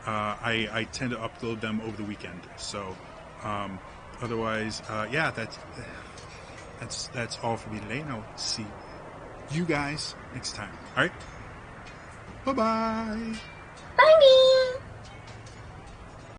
I tend to upload them over the weekend. So otherwise, yeah, that's all for me today, and I'll see you guys next time. All right, bye-bye. Bye.